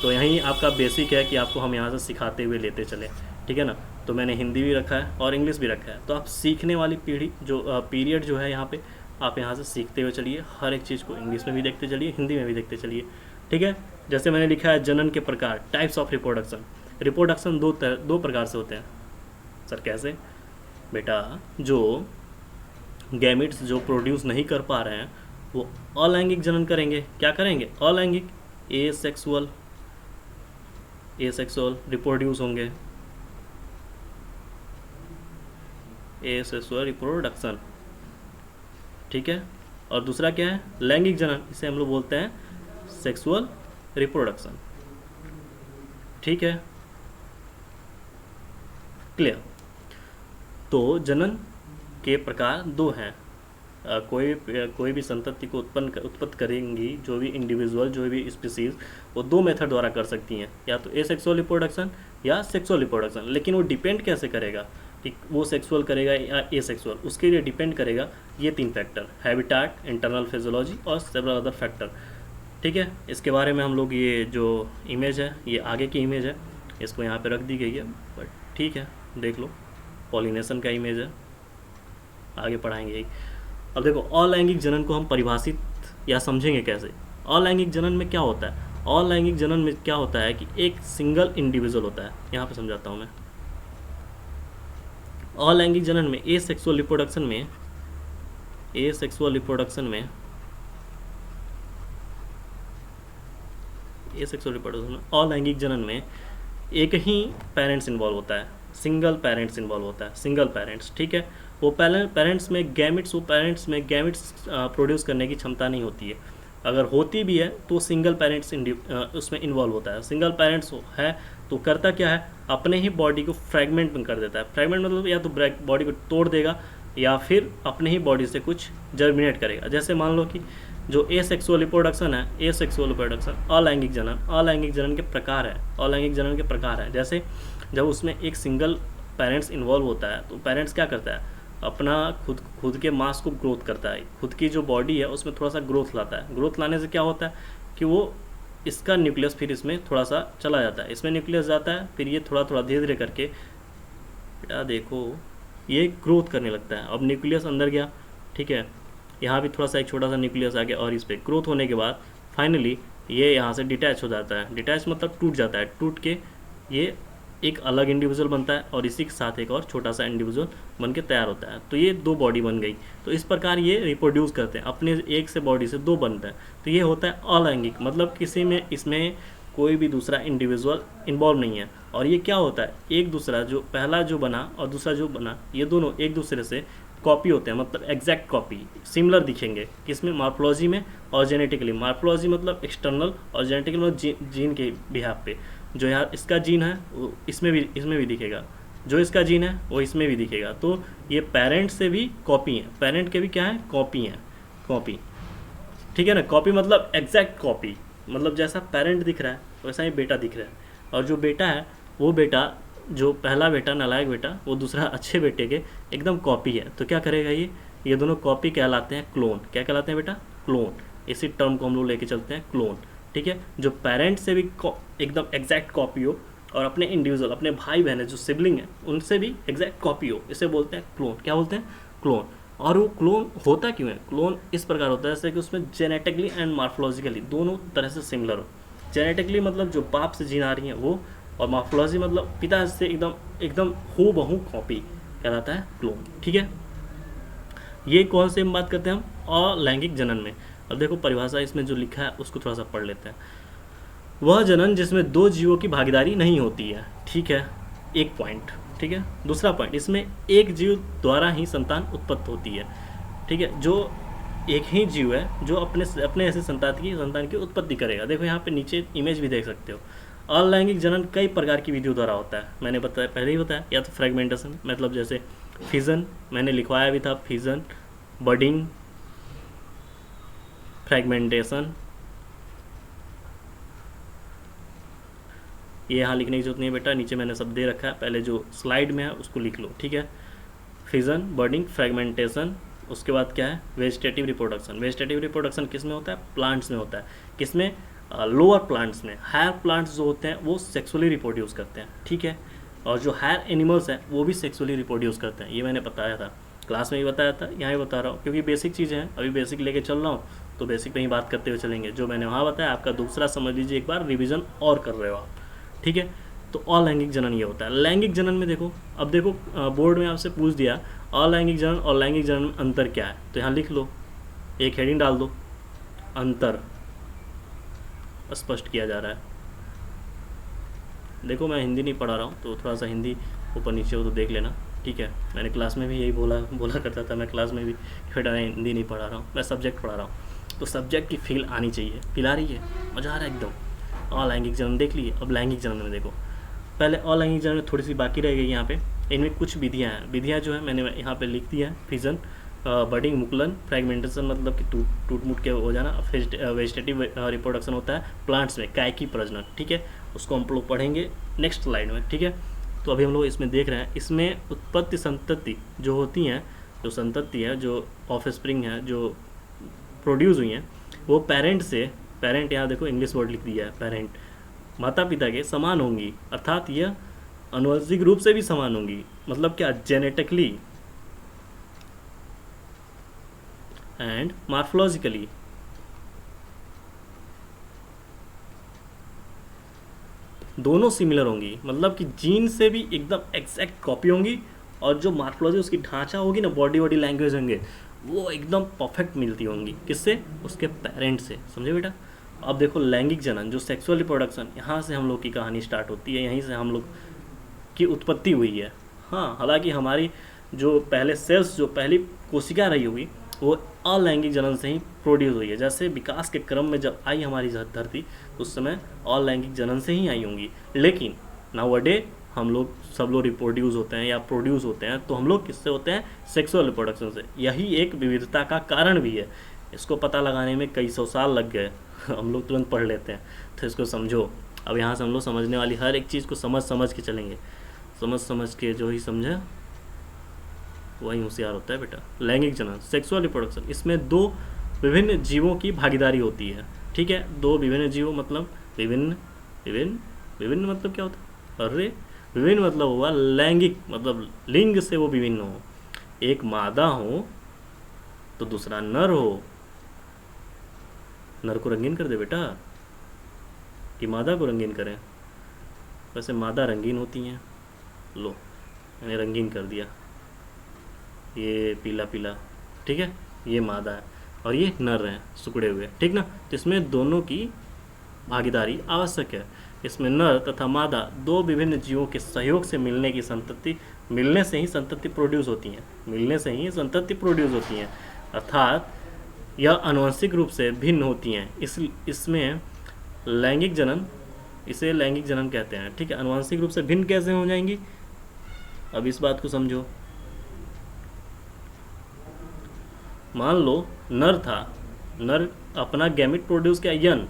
तो यहीं आपका बेसिक है कि आपको हम यहाँ से सिखाते हुए लेते चले, ठीक है ना। तो मैंने हिंदी भी रखा है और इंग्लिश भी रखा है। तो आप सीखने वाली पीढ़ी जो पीरियड जो है यहाँ पे, आप यहाँ से सीखते हुए चलिए, हर एक चीज़ को इंग्लिश में भी देखते चलिए, हिंदी में भी देखते चलिए, ठीक है। जैसे मैंने लिखा है जनन के प्रकार, टाइप्स ऑफ रिप्रोडक्शन। रिप्रोडक्शन दो प्रकार से होते हैं। सर कैसे? बेटा जो गैमिट्स जो प्रोड्यूस नहीं कर पा रहे हैं वो अलैंगिक जनन करेंगे। क्या करेंगे? अलैंगिक, एसेक्सुअल रिप्रोड्यूस होंगे, एसेक्सुअल रिप्रोडक्शन, ठीक है। और दूसरा क्या है? लैंगिक जनन, इसे हम लोग बोलते हैं सेक्सुअल रिप्रोडक्शन, ठीक है, क्लियर। तो जनन के प्रकार 2 हैं। कोई भी संतति को उत्पत्ति करेंगी जो भी इंडिविजुअल, जो भी स्पीसीज, वो 2 मेथड द्वारा कर सकती हैं, या तो एसेक्सुअल रिप्रोडक्शन या सेक्सुअल रिप्रोडक्शन। लेकिन वो डिपेंड कैसे करेगा कि वो सेक्सुअल करेगा या एसेक्सुअल, उसके लिए डिपेंड करेगा ये 3 फैक्टर, हैबिटाट, इंटरनल फिजियोलॉजी और सेवरल अदर फैक्टर, ठीक है। इसके बारे में हम लोग, ये जो इमेज है ये आगे की इमेज है, इसको यहाँ पे रख दी गई है, बट ठीक है देख लो, पॉलिनेशन का इमेज है, आगे पढ़ाएंगे यही। अब देखो अलैंगिक जनन को हम परिभाषित या समझेंगे कैसे। अलैंगिक जनन में क्या होता है? अलैंगिक जनन में क्या होता है कि एक सिंगल इंडिविजुअल होता है। यहाँ पे समझाता हूँ मैं। अलैंगिक जनन में, एसेक्सुअल रिप्रोडक्शन में, अलैंगिक जनन में एक ही पेरेंट्स इन्वॉल्व होता है, सिंगल पेरेंट्स इन्वॉल्व होता है, सिंगल पेरेंट्स, ठीक है। वो पेरेंट्स में गैमिट्स प्रोड्यूस करने की क्षमता नहीं होती है। अगर होती भी है तो सिंगल पेरेंट्स उसमें इन्वॉल्व होता है। सिंगल पेरेंट्स है तो करता क्या है, अपने ही बॉडी को फ्रैगमेंट में कर देता है। फ्रैगमेंट मतलब या तो बॉडी को तोड़ देगा या फिर अपने ही बॉडी से कुछ जर्मिनेट करेगा। जैसे मान लो कि जो एसेक्सुअल रिप्रोडक्शन है, एसेक्सुअल रिप्रोडक्शन, अलैंगिक जनन के प्रकार है। जैसे जब उसमें एक सिंगल पेरेंट्स इन्वॉल्व होता है तो पेरेंट्स क्या करता है, अपना खुद के मास को ग्रोथ करता है, खुद की जो बॉडी है उसमें थोड़ा सा ग्रोथ लाता है। ग्रोथ लाने से क्या होता है कि वो इसका न्यूक्लियस फिर इसमें थोड़ा सा चला जाता है, इसमें न्यूक्लियस जाता है, फिर ये थोड़ा थोड़ा धीरे धीरे करके, बेटा देखो ये ग्रोथ करने लगता है। अब न्यूक्लियस अंदर गया, ठीक है, यहाँ भी थोड़ा सा एक छोटा सा न्यूक्लियस आ गया, और इस पर ग्रोथ होने के बाद फाइनली ये यहाँ से डिटैच हो जाता है। डिटैच मतलब टूट जाता है, टूट के ये एक अलग इंडिविजुअल बनता है और इसी के साथ एक और छोटा सा इंडिविजुअल बन के तैयार होता है। तो ये 2 बॉडी बन गई। तो इस प्रकार ये रिप्रोड्यूस करते हैं, अपने एक से बॉडी से 2 बनता है। तो ये होता है अलैंगिक, मतलब किसी में इसमें कोई भी दूसरा इंडिविजुअल इन्वॉल्व नहीं है। और ये क्या होता है, एक दूसरा जो पहला जो बना और दूसरा जो बना, ये दोनों एक दूसरे से कॉपी होते हैं, मतलब एग्जैक्ट कॉपी, सिमिलर दिखेंगे। किसमें? मॉर्फोलॉजी में और जेनेटिकली। मॉर्फोलॉजी मतलब एक्सटर्नल और जेनेटिकल मतलब जीन के बिहाफ पे। जो यहाँ इसका जीन है वो इसमें भी दिखेगा, जो इसका जीन है वो इसमें भी दिखेगा। तो ये पेरेंट से भी कॉपी है, पेरेंट के भी क्या है, कॉपी है, कॉपी, ठीक है ना। कॉपी मतलब एग्जैक्ट कॉपी, मतलब जैसा पेरेंट दिख रहा है वैसा ही बेटा दिख रहा है। और जो बेटा है वो बेटा, जो पहला बेटा नालायक बेटा, वो दूसरा अच्छे बेटे के एकदम कॉपी है। तो क्या करेगा ये दोनों कॉपी कहलाते हैं क्लोन। क्या कहलाते हैं बेटा? क्लोन। इसी टर्म को हम लोग लेके चलते हैं, क्लोन। ठीक है, जो पेरेंट से भी एकदम एग्जैक्ट कॉपी हो और अपने इंडिविजुअल, अपने भाई बहन है जो सिबलिंग है उनसे भी एग्जैक्ट कॉपी हो, इसे बोलते हैं क्लोन। क्या बोलते हैं? क्लोन। और वो क्लोन होता क्यों है? क्लोन इस प्रकार होता है जैसे कि उसमें जेनेटिकली एंड मॉर्फोलॉजिकली दोनों तरह से सिमिलर हो। जेनेटिकली मतलब जो बाप से जीन आ रही है वो, और मॉर्फोलॉजी मतलब पिता से एकदम एकदम हूबहू कॉपी, कहलाता है क्लोन। ठीक है, ये कौन से हम बात करते हैं? हम अलैंगिक जनन में। अब देखो परिभाषा इसमें जो लिखा है उसको थोड़ा सा पढ़ लेते हैं। वह जनन जिसमें दो जीवों की भागीदारी नहीं होती है। ठीक है, एक पॉइंट। ठीक है, दूसरा पॉइंट, इसमें एक जीव द्वारा ही संतान उत्पत्ति होती है। ठीक है, जो एक ही जीव है जो अपने ऐसे संतान की उत्पत्ति करेगा। देखो यहाँ पे नीचे इमेज भी देख सकते हो। अलैंगिक जनन कई प्रकार की विधियों द्वारा होता है। मैंने बताया, पहले ही बताया, या तो फ्रेगमेंटेशन मतलब जैसे फिजन, मैंने लिखवाया भी था, फिजन, बडिंग, फ्रेगमेंटेशन। ये यहाँ लिखने की जरूरत नहीं है बेटा, नीचे मैंने सब दे रखा है, पहले जो स्लाइड में है उसको लिख लो। ठीक है, फिजन, बडिंग, फ्रेगमेंटेशन। उसके बाद क्या है? Vegetative reproduction. वेजिटेटिव रिप्रोडक्शन किस में होता है? प्लांट्स में होता है। किसमें? लोअर प्लांट्स में। हायर प्लांट्स जो होते हैं वो सेक्सुअली रिप्रोड्यूस करते हैं। ठीक है, और जो हायर एनिमल्स हैं वो भी सेक्सुअली रिप्रोड्यूस करते हैं। ये मैंने बताया था, क्लास में भी बताया था, यहाँ भी बता रहा हूँ, क्योंकि बेसिक चीज़ें हैं, अभी बेसिक लेके चल रहा हूँ तो बेसिक पे ही बात करते हुए चलेंगे। जो मैंने वहाँ बताया आपका दूसरा समझ लीजिए, एक बार रिविजन और कर रहे हो आप। ठीक है, तो अलैंगिक जनन ये होता है। लैंगिक जनन में देखो, अब देखो बोर्ड में आपसे पूछ दिया अलैंगिक जनन और लैंगिक जनन में अंतर क्या है, तो यहाँ लिख लो, एक हेडिंग डाल दो, अंतर स्पष्ट किया जा रहा है। देखो मैं हिंदी नहीं पढ़ा रहा हूँ तो थोड़ा सा हिंदी ऊपर नीचे हो तो देख लेना। ठीक है, मैंने क्लास में भी यही बोला करता था, मैं क्लास में भी बेटा हिंदी नहीं पढ़ा रहा हूँ, मैं सब्जेक्ट पढ़ा रहा हूँ। तो सब्जेक्ट की फील आनी चाहिए, फील आ रही है, मज़ा आ रहा है एकदम। अलैंगिक जनन देख लिए, अब लैंगिक जनन में देखो। पहले अलैंगिक जनन में थोड़ी सी बाकी रह गई यहाँ पे। इनमें कुछ विधियाँ हैं, विधियाँ जो है मैंने यहाँ पे लिख दिया है। फिजन, बडिंग, मुकुलन, फ्रेगमेंटेशन मतलब कि टूट मुट के हो जाना। वेजिटेटिव रिप्रोडक्शन होता है प्लांट्स में, कायकी प्रजनन। ठीक है, उसको हम लोग पढ़ेंगे नेक्स्ट स्लाइड में। ठीक है, तो अभी हम लोग इसमें देख रहे हैं, इसमें उत्पत्ति संतति जो होती हैं, जो संतति है, जो ऑफ स्प्रिंग है, जो प्रोड्यूस हुई हैं, वो पेरेंट यहाँ देखो इंग्लिश वर्ड लिख दिया है, पेरेंट, माता पिता के समान होंगी, अर्थात यह आनुवंशिक रूप से भी समान होंगी। मतलब क्या? Genetically and morphologically. दोनों सिमिलर होंगी, मतलब कि जीन से भी एकदम एग्जैक्ट कॉपी होंगी, और जो मॉर्फोलॉजी उसकी ढांचा होगी ना, बॉडी लैंग्वेज होंगे, वो एकदम परफेक्ट मिलती होंगी। किससे? उसके पेरेंट से। समझे बेटा? अब देखो लैंगिक जनन, जो सेक्सुअल रिप्रोडक्शन, यहाँ से हम लोग की कहानी स्टार्ट होती है, यहीं से हम लोग की उत्पत्ति हुई है। हाँ, हालांकि हमारी जो पहले सेल्स, जो पहली कोशिका रही हुई, वो अलैंगिक जनन से ही प्रोड्यूस हुई है। जैसे विकास के क्रम में जब आई हमारी धरती, उस समय अलैंगिक जनन से ही आई होंगी। लेकिन नाउअडे हम लोग सब लोग रिप्रोड्यूस होते हैं या प्रोड्यूस होते हैं, तो हम लोग किससे होते हैं? सेक्सुअल रिप्रोडक्शन से। यही एक विविधता का कारण भी है। इसको पता लगाने में कई सौ साल लग गए, हम लोग तुरंत पढ़ लेते हैं। तो इसको समझो। अब यहाँ से हम लोग समझने वाली हर एक चीज़ को समझ के चलेंगे। समझ के जो ही समझे वही होशियार होता है बेटा। लैंगिक जनन, सेक्सुअल रिप्रोडक्शन, इसमें दो विभिन्न जीवों की भागीदारी होती है। ठीक है, दो विभिन्न जीवों मतलब विभिन्न मतलब क्या होता है? अरे विभिन्न मतलब हुआ लैंगिक, मतलब लिंग से वो विभिन्न हो। एक मादा हो तो दूसरा नर हो। नर को रंगीन कर दे बेटा कि मादा को रंगीन करें? वैसे मादा रंगीन होती हैं। लो मैंने रंगीन कर दिया, ये पीला पीला। ठीक है, ये मादा है और ये नर हैं सुकड़े हुए। ठीक ना? तो इसमें दोनों की भागीदारी आवश्यक है। इसमें नर तथा मादा दो विभिन्न जीवों के सहयोग से मिलने से ही संतति प्रोड्यूस होती हैं। अर्थात यह आनुवंशिक रूप से भिन्न होती हैं। इसमें लैंगिक जनन, इसे लैंगिक जनन कहते हैं। ठीक है, आनुवंशिक रूप से भिन्न कैसे हो जाएंगी? अब इस बात को समझो। मान लो नर था, नर अपना गैमेट प्रोड्यूस किया, यन,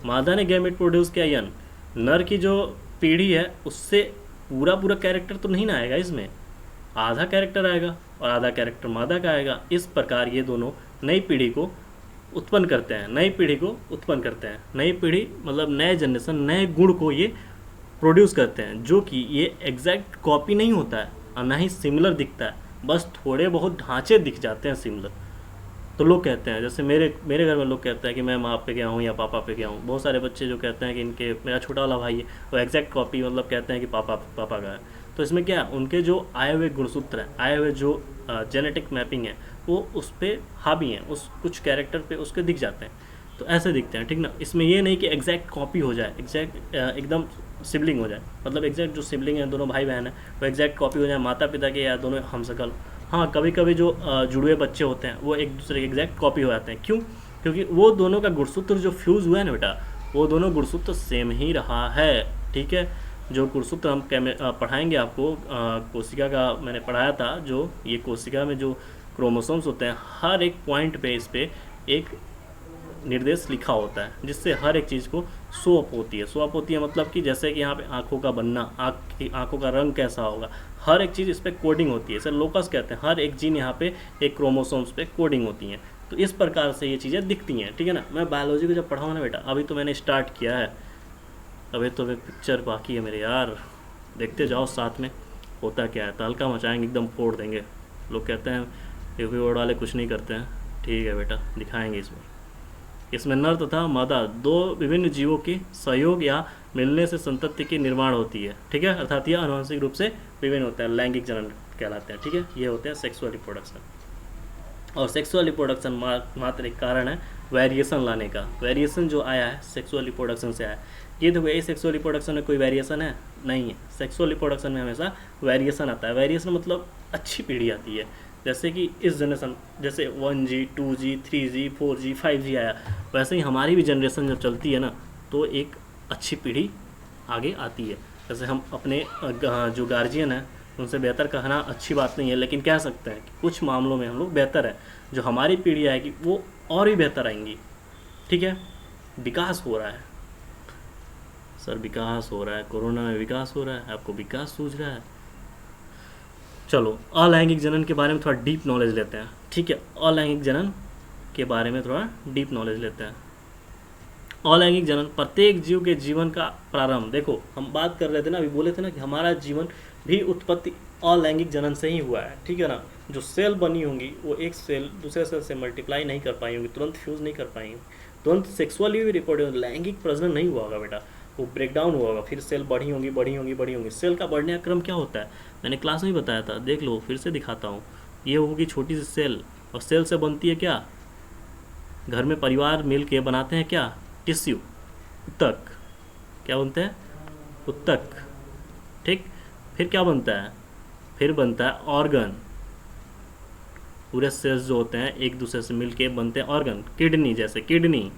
मादा ने गैमेट प्रोड्यूस किया, यन, नर की जो पीढ़ी है उससे पूरा पूरा कैरेक्टर तो नहीं ना आएगा इसमें, आधा कैरेक्टर आएगा और आधा कैरेक्टर मादा का आएगा। इस प्रकार ये दोनों नई पीढ़ी को उत्पन्न करते हैं, नई पीढ़ी को उत्पन्न करते हैं। नई पीढ़ी मतलब नए जनरेशन, नए गुण को ये प्रोड्यूस करते हैं, जो कि ये एग्जैक्ट कॉपी नहीं होता है और ना ही सिमिलर दिखता है, बस थोड़े बहुत ढांचे दिख जाते हैं सिमिलर। तो लोग कहते हैं, जैसे मेरे मेरे घर में लोग कहते हैं कि मैं माँ पे गया हूँ या पापा पे गया हूँ। बहुत सारे बच्चे जो कहते हैं कि इनके, मेरा छोटा वाला भाई है वो एग्जैक्ट कॉपी मतलब कहते हैं कि पापा पापा का है। तो इसमें क्या है, उनके जो आए हुए गुणसूत्र हैं, आए हुए जो जेनेटिक मैपिंग है वो उस पर हावी हैं, उस कुछ कैरेक्टर पे उसके दिख जाते हैं, तो ऐसे दिखते हैं, ठीक ना। इसमें ये नहीं कि एग्जैक्ट कॉपी हो जाए, एग्जैक्ट एकदम सिबलिंग हो जाए, मतलब एग्जैक्ट जो सिबलिंग है, दोनों भाई बहन है, वो एग्जैक्ट कॉपी हो जाए माता पिता के या दोनों हमशक्ल। हाँ, कभी कभी जो जुड़वे बच्चे होते हैं वो एक दूसरे के एग्जैक्ट कॉपी हो जाते हैं। क्यों? क्योंकि वो दोनों का गुणसूत्र जो फ्यूज़ हुआ है ना बेटा, वो दोनों गुणसूत्र सेम ही रहा है, ठीक है। जो गुणसूत्र हम पढ़ाएंगे आपको, कोशिका का मैंने पढ़ाया था, जो ये कोशिका में जो क्रोमोसोम्स होते हैं, हर एक पॉइंट पे इस पे एक निर्देश लिखा होता है, जिससे हर एक चीज़ को शो अप होती है। शो अप होती है मतलब कि जैसे कि यहाँ पे आँखों का बनना, आँखों का रंग कैसा होगा, हर एक चीज़ इस पर कोडिंग होती है। सर लोकस कहते हैं, हर एक जीन यहाँ पे एक क्रोमोसोम्स पे कोडिंग होती हैं। तो इस प्रकार से ये चीज़ें दिखती हैं, ठीक है ना। मैं बायोलॉजी को जब पढ़ाऊँ ना बेटा, अभी तो मैंने स्टार्ट किया है, अभी तो वे पिक्चर बाकी है मेरे यार, देखते जाओ साथ में होता क्या है। तहलका मचाएंगे, एकदम फोड़ देंगे। लोग कहते हैं यूपी बोर्ड वाले कुछ नहीं करते हैं, ठीक है बेटा, दिखाएंगे इसमें नर तथा मादा दो विभिन्न जीवों के सहयोग या मिलने से संतति की निर्माण होती है, ठीक है। अर्थात यह आनुवंशिक रूप से विभिन्न होता है, लैंगिक जनन कहलाते हैं, ठीक है। ये होते हैं सेक्सुअल रिप्रोडक्शन। और सेक्सुअल रिप्रोडक्शन मात्र एक कारण है वेरिएशन लाने का। वेरिएशन जो आया है सेक्सुअल रिप्रोडक्शन से आया है। ये देखो, ये सेक्सुअल रिप्रोडक्शन में कोई वेरिएशन है? नहीं है। सेक्सुअल रिप्रोडक्शन में हमेशा वेरिएशन आता है। वेरिएशन मतलब अच्छी पीढ़ी आती है। जैसे कि इस जनरेशन, जैसे 1G 2G 3G 4G 5G आया, वैसे ही हमारी भी जनरेशन जब चलती है ना, तो एक अच्छी पीढ़ी आगे आती है। जैसे हम अपने जो गार्जियन हैं उनसे बेहतर कहना अच्छी बात नहीं है, लेकिन कह सकते हैं कि कुछ मामलों में हम लोग बेहतर है। जो हमारी पीढ़ी आएगी वो और भी बेहतर आएंगी, ठीक है। विकास हो रहा है सर, विकास हो रहा है, कोरोना में विकास हो रहा है, आपको विकास सूझ रहा है। चलो अलैंगिक जनन के बारे में थोड़ा डीप नॉलेज लेते हैं, ठीक है। अलैंगिक जनन के बारे में थोड़ा डीप नॉलेज लेते हैं। अलैंगिक जनन प्रत्येक जीव के जीवन का प्रारंभ। देखो हम बात कर रहे थे ना, अभी बोले थे ना कि हमारा जीवन भी उत्पत्ति अलैंगिक जनन से ही हुआ है, ठीक है ना। जो सेल बनी होंगी वो एक सेल दूसरे सेल से मल्टीप्लाई नहीं कर पाई होंगी, तुरंत फ्यूज़ नहीं कर पाएंगी, तुरंत सेक्सुअली भी रिप्रोड्यूस, लैंगिक प्रजनन नहीं हुआ होगा बेटा, वो ब्रेक डाउन हुआ होगा, फिर सेल बढ़ी होंगी बढ़ी होंगी बढ़ी होंगी। सेल का बढ़ने का क्रम क्या होता है, मैंने क्लास में बताया था, देख लो फिर से दिखाता हूँ। ये होगी छोटी सी सेल, और सेल से बनती है क्या, घर में परिवार मिल के बनाते हैं क्या, टिश्यू, उत्तक। क्या बनते हैं? उत्तक, ठीक। फिर क्या बनता है? फिर बनता है ऑर्गन। पूरे सेल्स जो होते हैं एक दूसरे से मिल के बनते हैं ऑर्गन। किडनी, जैसे किडनी,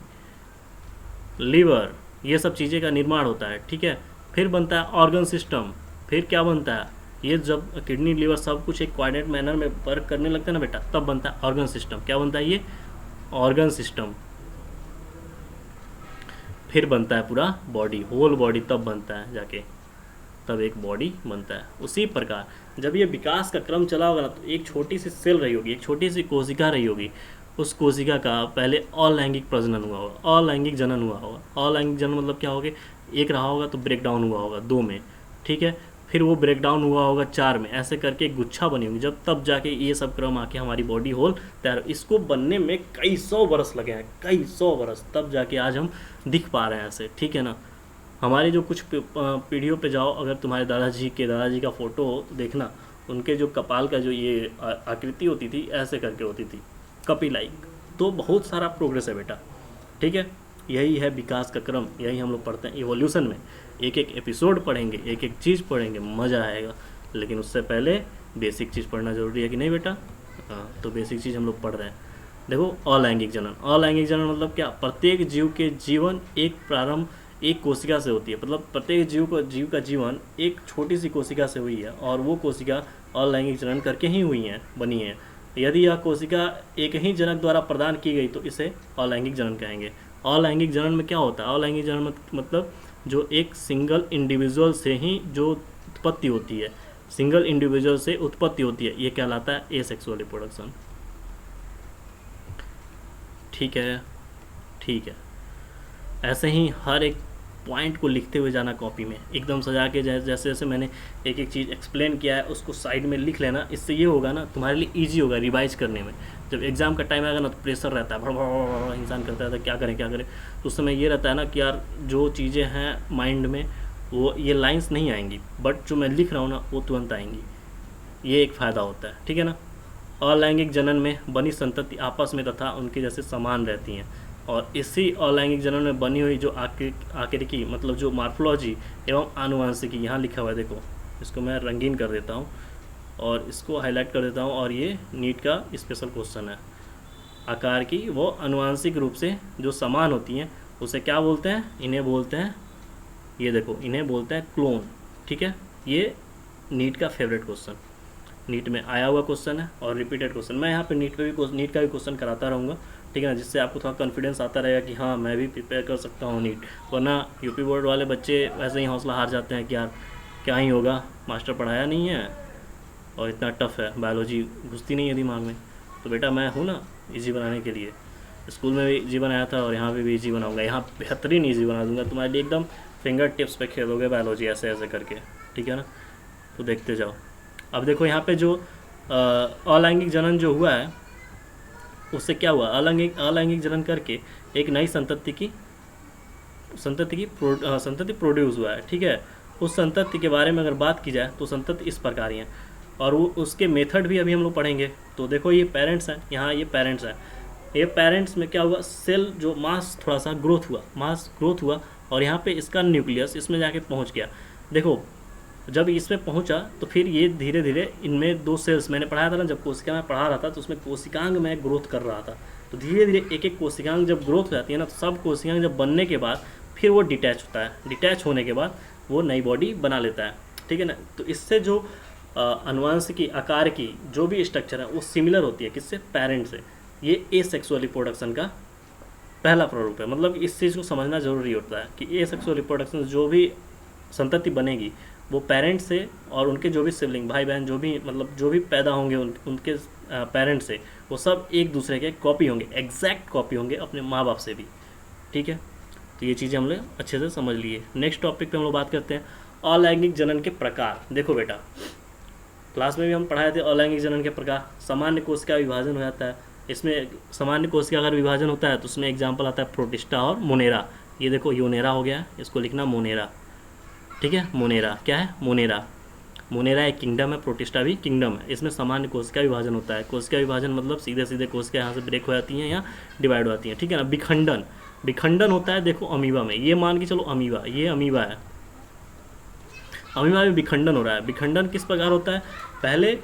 लीवर, ये सब चीज़ें का निर्माण होता है, ठीक है। फिर बनता है ऑर्गन सिस्टम। फिर क्या बनता है, ये जब किडनी लीवर सब कुछ एक कोऑर्डिनेट मैनर में वर्क करने लगता है ना बेटा, तब बनता है ऑर्गन सिस्टम। क्या बनता है? ये ऑर्गन सिस्टम। फिर बनता है पूरा बॉडी, होल बॉडी, तब बनता है जाके, तब एक बॉडी बनता है। उसी प्रकार जब ये विकास का क्रम चला होगा ना, तो एक छोटी सी सेल रही होगी, एक छोटी सी कोशिका रही होगी, उस कोशिका का पहले अलैंगिक प्रजनन हुआ होगा, अलैंगिक जनन हुआ होगा। अलैंगिक जनन मतलब क्या होगा, एक रहा होगा तो ब्रेक डाउन हुआ होगा 2 में, ठीक है। फिर वो ब्रेक डाउन हुआ होगा 4 में, ऐसे करके एक गुच्छा बनी होगी, जब तब जाके ये सब क्रम आके हमारी बॉडी होल तैयार। इसको बनने में कई 100 बरस लगे हैं, कई 100 बरस, तब जाके आज हम दिख पा रहे हैं ऐसे, ठीक है ना। हमारी जो कुछ पीढ़ियों पे जाओ, अगर तुम्हारे दादाजी का फ़ोटो देखना, उनके जो कपाल का जो ये आकृति होती थी, ऐसे करके होती थी, कपी लाइक। तो बहुत सारा प्रोग्रेस है बेटा, ठीक है। यही है विकास का क्रम, यही हम लोग पढ़ते हैं इवोल्यूशन में। एक एक एपिसोड पढ़ेंगे, एक एक चीज़ पढ़ेंगे, मज़ा आएगा। लेकिन उससे पहले बेसिक चीज़ पढ़ना ज़रूरी है कि नहीं बेटा? हाँ, तो बेसिक चीज़ हम लोग पढ़ रहे हैं। देखो अलैंगिक जनन, अलैंगिक जनन मतलब क्या, प्रत्येक जीव के जीवन एक प्रारंभ एक कोशिका से होती है। मतलब प्रत्येक जीव का जीवन एक छोटी सी कोशिका से हुई है, और वो कोशिका अलैंगिक जनन करके ही हुई है, बनी है। यदि यह कोशिका एक ही जनक द्वारा प्रदान की गई तो इसे अलैंगिक जनन कहेंगे। अलैंगिक जनन में क्या होता है? अलैंगिक जनन मतलब जो एक सिंगल इंडिविजुअल से ही जो उत्पत्ति होती है, सिंगल इंडिविजुअल से उत्पत्ति होती है, ये कहलाता है एसेक्सुअल रिप्रोडक्शन। ठीक है, ठीक है। ऐसे ही हर एक पॉइंट को लिखते हुए जाना कॉपी में, एकदम सजा के, जैसे जैसे मैंने एक एक चीज़ एक्सप्लेन किया है उसको साइड में लिख लेना। इससे ये होगा ना, तुम्हारे लिए इजी होगा रिवाइज करने में। जब एग्ज़ाम का टाइम आएगा ना तो प्रेशर रहता है, भड़ इंसान करता है क्या करें क्या करें, तो उस समय ये रहता है ना कि यार जो चीज़ें हैं माइंड में वो ये लाइंस नहीं आएंगी, बट जो मैं लिख रहा हूँ ना वो तुरंत आएंगी। ये एक फ़ायदा होता है, ठीक है ना। अलैंगिक जनन में बनी संतति आपस में तथा उनके जैसे समान रहती हैं, और इसी अलैंगिक जनन में बनी हुई जो आकृति मतलब जो मॉर्फोलॉजी एवं आनुवंशिकी, यहाँ लिखा हुआ है देखो, इसको मैं रंगीन कर देता हूँ और इसको हाईलाइट कर देता हूँ, और ये नीट का स्पेशल क्वेश्चन है। आकार की वो आनुवंशिक रूप से जो समान होती हैं उसे क्या बोलते हैं? इन्हें बोलते हैं, ये देखो, इन्हें बोलते हैं क्लोन। ठीक है, ये नीट का फेवरेट क्वेश्चन, नीट में आया हुआ क्वेश्चन है और रिपीटेड क्वेश्चन। मैं यहाँ पे नीट का भी क्वेश्चन कराता रहूँगा, ठीक है ना, जिससे आपको थोड़ा कॉन्फिडेंस आता रहेगा कि हाँ मैं भी प्रिपेयर कर सकता हूँ नीट। वरना यूपी बोर्ड वाले बच्चे वैसे ही हौसला हार जाते हैं कि यार क्या ही होगा, मास्टर पढ़ाया नहीं है और इतना टफ है, बायोलॉजी घुसती नहीं है दिमाग में। तो बेटा मैं हूँ ना ईजी बनाने के लिए, स्कूल में भी ईजी बनाया था और यहाँ पे भी ईजी बनाऊँगा, यहाँ बेहतरीन ईजी बना दूँगा तुम्हारे लिए, एकदम फिंगर टिप्स पे खेलोगे बायोलॉजी ऐसे ऐसे करके, ठीक है ना। तो देखते जाओ। अब देखो यहाँ पे जो अलैंगिक जनन जो हुआ है उससे क्या हुआ, अलैंगिक जनन करके एक नई संतति प्रोड्यूस हुआ है, ठीक है। उस संतति के बारे में अगर बात की जाए तो संतति इस प्रकार ही है, और वो उसके मेथड भी अभी हम लोग पढ़ेंगे। तो देखो ये पेरेंट्स हैं, यहाँ ये पेरेंट्स हैं, ये पेरेंट्स में क्या हुआ, सेल जो मास थोड़ा सा मास ग्रोथ हुआ और यहाँ पे इसका न्यूक्लियस इसमें जाके पहुँच गया। देखो जब इसमें पहुंचा तो फिर ये धीरे धीरे इनमें दो सेल्स, मैंने पढ़ाया था ना जब कोशिका में पढ़ा रहा था तो उसमें कोशिकांग में ग्रोथ कर रहा था, तो धीरे धीरे एक एक कोशिकांग जब ग्रोथ हो जाती है ना, तो सब कोशिकांग जब बनने के बाद फिर वो डिटैच होता है, डिटैच होने के बाद वो नई बॉडी बना लेता है, ठीक है ना। तो इससे जो अनुवांशिकी आकार की जो भी स्ट्रक्चर है वो सिमिलर होती है किससे, पेरेंट से। ये एसेक्सुअल रिप्रोडक्शन का पहला प्रारूप है। मतलब इस चीज़ को समझना जरूरी होता है कि एसेक्सुअल रिप्रोडक्शन जो भी संतति बनेगी वो पेरेंट्स से और उनके जो भी सिबलिंग भाई बहन जो भी मतलब जो भी पैदा होंगे उनके पेरेंट्स से, वो सब एक दूसरे के कॉपी होंगे, एग्जैक्ट कॉपी होंगे अपने माँ बाप से भी, ठीक है। तो ये चीज़ें हम लोग अच्छे से समझ लिए। नेक्स्ट टॉपिक पे हम लोग बात करते हैं अलैंगिक जनन के प्रकार। देखो बेटा क्लास में भी हम पढ़ाए थे अलैंगिक जनन के प्रकार। सामान्य कोशिका विभाजन हो जाता है, इसमें सामान्य कोशिका अगर विभाजन होता है तो उसमें एग्जाम्पल आता है प्रोटिस्टा और मोनेरा। ये देखो योनेरा हो गया, इसको लिखना मोनेरा, ठीक है। मोनेरा क्या है, मोनेरा एक किंगडम है, प्रोटिस्टा भी किंगडम है। इसमें सामान्य कोशिका विभाजन होता है। कोशिका विभाजन मतलब सीधे सीधे कोशिका यहाँ से ब्रेक हो जाती हैं या डिवाइड हो जाती हैं, ठीक है ना। विखंडन होता है देखो अमीबा में, ये मान के चलो अमीबा, ये अमीबा है, अमीबा में विखंडन हो रहा है। विखंडन किस प्रकार होता है, पहले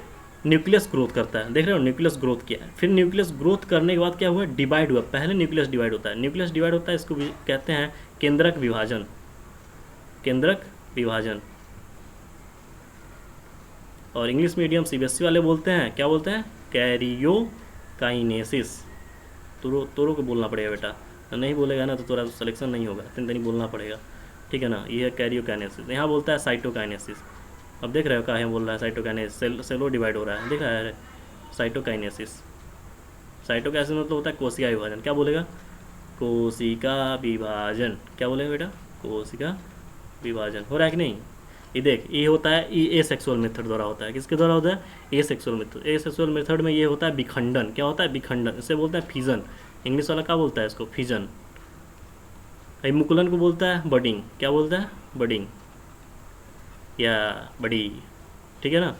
न्यूक्लियस ग्रोथ करता है, देख रहे हो न्यूक्लियस ग्रोथ किया है, फिर न्यूक्लियस ग्रोथ करने के बाद क्या हुआ, डिवाइड हुआ। पहले न्यूक्लियस डिवाइड होता है, न्यूक्लियस डिवाइड होता है, इसको भी कहते हैं केंद्रक विभाजन, केंद्रक विभाजन। और इंग्लिश मीडियम सीबीएसई वाले बोलते हैं, क्या बोलते हैं, कैरियोकाइनेसिस। तोरो को बोलना पड़ेगा बेटा, नहीं बोलेगा ना तो तोरा सिलेक्शन नहीं होगा, तनी बोलना पड़ेगा, ठीक है ना। ये है कैरियोकाइनेसिस, यहाँ बोलता है साइटोकाइनेसिस। अब देख रहे हो क्या बोल रहा है, साइटोकाइनेसिस, सेलो डिवाइड हो रहा है, देख रहा है साइटोकाइनेसिस। साइटोकाइनेसिस मतलब होता है कोशिका विभाजन, क्या बोलेगा, कोशिका विभाजन, क्या बोलेगा बेटा, कोशिका विभाजन हो रहा है कि नहीं। ये देख, ये होता है, ये एसेक्सुअल मेथड द्वारा होता है, किसके द्वारा होता है, एसेक्सुअल मेथड। एसेक्सुअल मेथड में ये होता है विखंडन, क्या होता है, विखंडन, इसे बोलते हैं फिजन, इंग्लिश वाला क्या बोलता है इसको, फिजन। मुकुलन को बोलता है बडिंग, क्या बोलता है, बडिंग या बड़ी, ठीक है ना।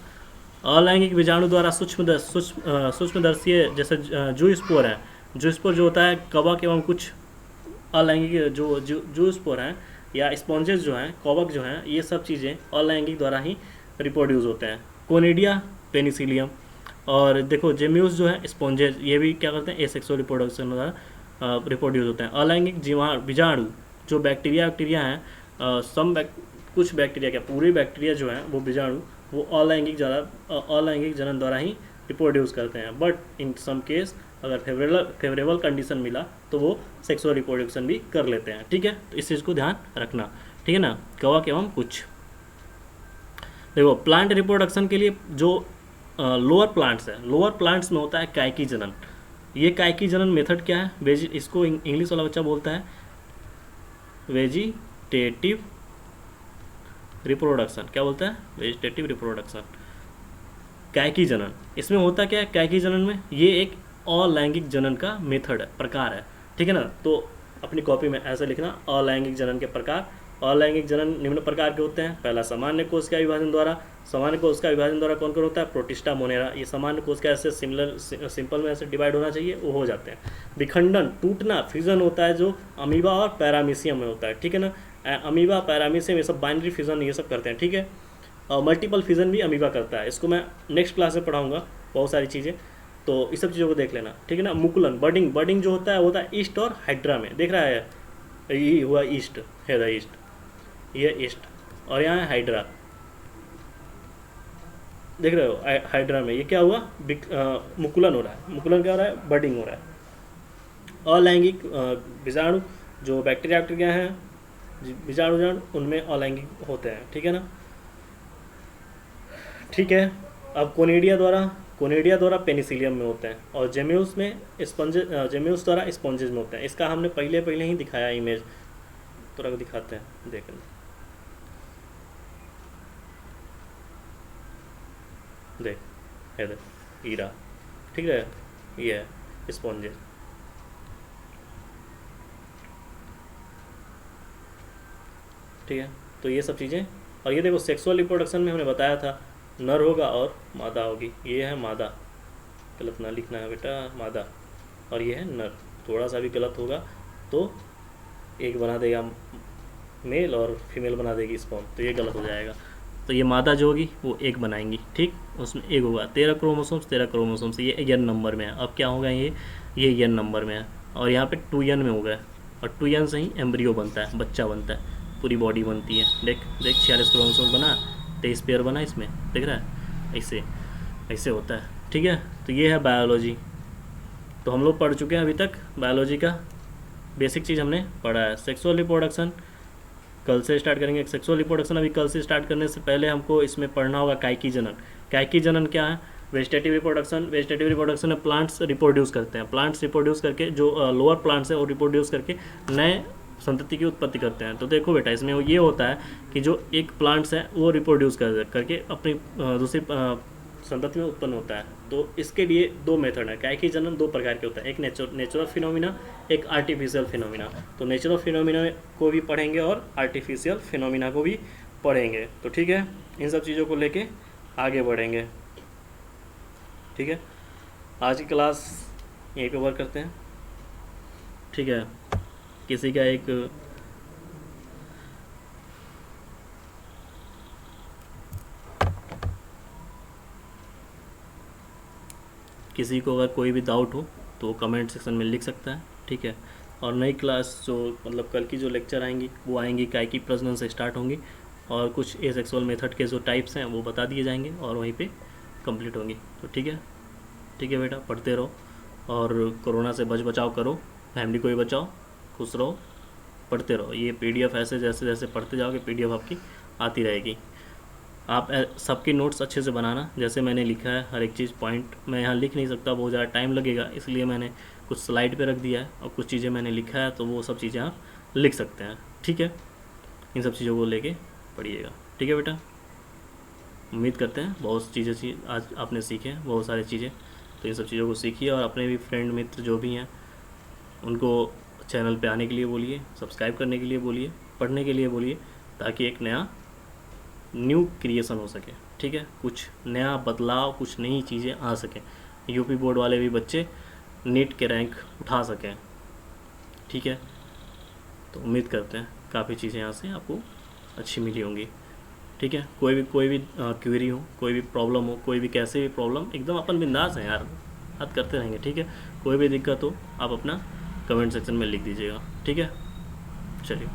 अलैंगिक बीजाणु द्वारा सूक्ष्मदर्शीय जैसे जूस्पोर है, जूस्पोर जो होता है कवक एवं कुछ अलैंगिक जो जूस्पोर हैं या स्पॉन्जेस जो हैं, कवक जो हैं, ये सब चीज़ें अलैंगिक द्वारा ही रिप्रोड्यूस होते हैं। कोनिडिया पेनिसिलियम और देखो जेम्यूस जो है स्पॉन्जेस, ये भी क्या करते हैं, एसेक्सुअल रिप्रोडक्शन द्वारा रिप्रोड्यूस होते हैं। अलैंगिक बीजाणु जो बैक्टीरिया हैं, कुछ बैक्टीरिया, क्या पूरे बैक्टीरिया जो हैं वो बीजाणु वो अलैंगिक जनन द्वारा ही रिप्रोड्यूस करते हैं। बट इन सम केस अगर फेवरेबल कंडीशन मिला तो वो सेक्सुअल रिप्रोडक्शन भी कर लेते हैं, ठीक है। तो इस चीज़ को ध्यान रखना। ठीक है ना, कवक एवं कुछ। देखो प्लांट रिप्रोडक्शन के लिए जो लोअर प्लांट्स है, लोअर प्लांट्स में होता है कायकी जनन। ये कायकी जनन मेथड क्या है, इसको इंग्लिश वाला बच्चा बोलता है वेजिटेटिव रिप्रोडक्शन। क्या बोलता है, वेजिटेटिव रिप्रोडक्शन, कायकी जनन। इसमें होता क्या है कायकी जनन में, ये एक अलैंगिक जनन का मेथड है, प्रकार है, ठीक है ना। तो अपनी कॉपी में ऐसे लिखना, अलैंगिक जनन के प्रकार। अलैंगिक जनन निम्न प्रकार के होते हैं। पहला सामान्य कोशिका विभाजन द्वारा। सामान्य कोशिका विभाजन द्वारा कौन कौन होता है, प्रोटिस्टा मोनेरा। ये सामान्य कोशिका ऐसे सिंपल में ऐसे डिवाइड होना चाहिए, वो हो जाते हैं। विखंडन, टूटना, फ्यूजन होता है जो अमीबा और पैरामीशियम में होता है, ठीक है ना। अमीबा, पैरामीशियम ये सब बाइनरी फ्यूजन ये सब करते हैं, ठीक है। और मल्टीपल फ्यूजन भी अमीबा करता है, इसको मैं नेक्स्ट क्लास में पढ़ाऊंगा बहुत सारी चीज़ें, तो इस सब चीज़ों को देख लेना, ठीक है ना। मुकुलन, बडिंग, बडिंग जो होता है ईस्ट और हाइड्रा में, देख रहा है, ये हुआ ईस्ट है, द ईस्ट, ये ईस्ट, और यहाँ है हाइड्रा, देख रहे हो हाइड्रा में ये क्या हुआ, मुकुलन हो रहा है। मुकुलन क्या हो रहा है, बडिंग हो रहा है। अलैंगिक बीजाणु जो बैक्टीरिया हैं, बीजाणु उनमें अलैंगिक होते हैं, ठीक है ना। ठीक है, अब कोनिडिया द्वारा पेनिसिलियम में होते हैं, और जेम्यूस में जेम्यूस द्वारा स्पॉन्जेज में होते हैं। इसका हमने पहले ही दिखाया इमेज, थोड़ा दिखाते हैं, देख देख है ईरा, ठीक है, ये है स्पॉन्जेज, ठीक है। तो ये सब चीज़ें, और ये देखो सेक्सुअल रिप्रोडक्शन में हमने बताया था नर होगा और मादा होगी, ये है मादा, गलत ना लिखना है बेटा, मादा, और ये है नर। थोड़ा सा भी गलत होगा तो एक बना देगा मेल और फीमेल बना देगी स्पर्म, तो ये गलत हो जाएगा। तो ये मादा जो होगी वो एक बनाएंगी, ठीक, उसमें एक होगा 13 क्रोमोसोम्स, ये n नंबर में है। अब क्या होगा, ये n नंबर में है, और यहाँ पे 2n में हो गया, और 2n से ही एम्ब्रियो बनता है, बच्चा बनता है, पूरी बॉडी बनती है। देख 46 क्रोमोसोम बना, 23 पेयर बना इसमें, देख रहा है, ऐसे होता है, ठीक है। तो ये है बायोलॉजी। तो हम लोग पढ़ चुके हैं अभी तक बायोलॉजी का बेसिक चीज़ हमने पढ़ा है। सेक्सुअल रिप्रोडक्शन कल से स्टार्ट करेंगे। सेक्सुअल रिप्रोडक्शन अभी कल से स्टार्ट करने से पहले हमको इसमें पढ़ना होगा कायकी जनन। कायकी जनन क्या है, वेजिटेटिव रिप्रोडक्शन में प्लांट्स रिप्रोड्यूस करते हैं, प्लांट्स रिप्रोड्यूस करके जो लोअर प्लांट्स है वो रिप्रोड्यूस करके नए संतति की उत्पत्ति करते हैं। तो देखो बेटा, इसमें ये होता है कि जो एक प्लांट्स है वो रिप्रोड्यूस करके अपनी दूसरी संतति में उत्पन्न होता है। तो इसके लिए दो मेथड है, कायकी जनन दो प्रकार के होता है, एक नेचुरल फिनोमिना, एक आर्टिफिशियल फिनोमिना। तो नेचुरल फिनोमिना को भी पढ़ेंगे और आर्टिफिशियल फिनोमिना को भी पढ़ेंगे। तो ठीक है, इन सब चीज़ों को लेके आगे बढ़ेंगे, ठीक है। आज की क्लास यहीं पे वर्क करते हैं, ठीक है। किसी का किसी को अगर कोई भी डाउट हो तो कमेंट सेक्शन में लिख सकता है, ठीक है। और नई क्लास जो मतलब कल की जो लेक्चर आएंगी वो आएंगी कायकी प्रजनन से स्टार्ट होंगी, और कुछ एसेक्सुअल मेथड के जो टाइप्स हैं वो बता दिए जाएंगे और वहीं पे कंप्लीट होंगी। तो ठीक है बेटा, पढ़ते रहो और कोरोना से बचाव करो, फैमिली को भी बचाओ, खुश रहो, पढ़ते रहो। ये PDF ऐसे जैसे जैसे पढ़ते जाओगे PDF आपकी आती रहेगी। आप सबकी नोट्स अच्छे से बनाना, जैसे मैंने लिखा है हर एक चीज़ पॉइंट मैं यहाँ लिख नहीं सकता, बहुत ज़्यादा टाइम लगेगा, इसलिए मैंने कुछ स्लाइड पे रख दिया है और कुछ चीज़ें मैंने लिखा है, तो वो सब चीज़ें आप लिख सकते हैं, ठीक है। इन सब चीज़ों को लेके पढ़िएगा, ठीक है बेटा। उम्मीद करते हैं बहुत चीज़ें आज आपने सीखे, बहुत सारी चीज़ें, तो इन सब चीज़ों को सीखिए और अपने भी फ्रेंड मित्र जो भी हैं उनको चैनल पे आने के लिए बोलिए, सब्सक्राइब करने के लिए बोलिए, पढ़ने के लिए बोलिए, ताकि एक न्यू क्रिएशन हो सके, ठीक है। कुछ नया बदलाव, कुछ नई चीज़ें आ सकें, यूपी बोर्ड वाले भी बच्चे नीट के रैंक उठा सकें, ठीक है। तो उम्मीद करते हैं काफ़ी चीज़ें यहाँ से आपको अच्छी मिली होंगी, ठीक है। कोई भी क्वेरी हो, कोई भी प्रॉब्लम हो, कोई भी कैसे भी प्रॉब्लम, एकदम अपन बिंदास हैं यार, बात करते रहेंगे, ठीक है। कोई भी दिक्कत हो आप अपना कमेंट सेक्शन में लिख दीजिएगा, ठीक है। चलिए।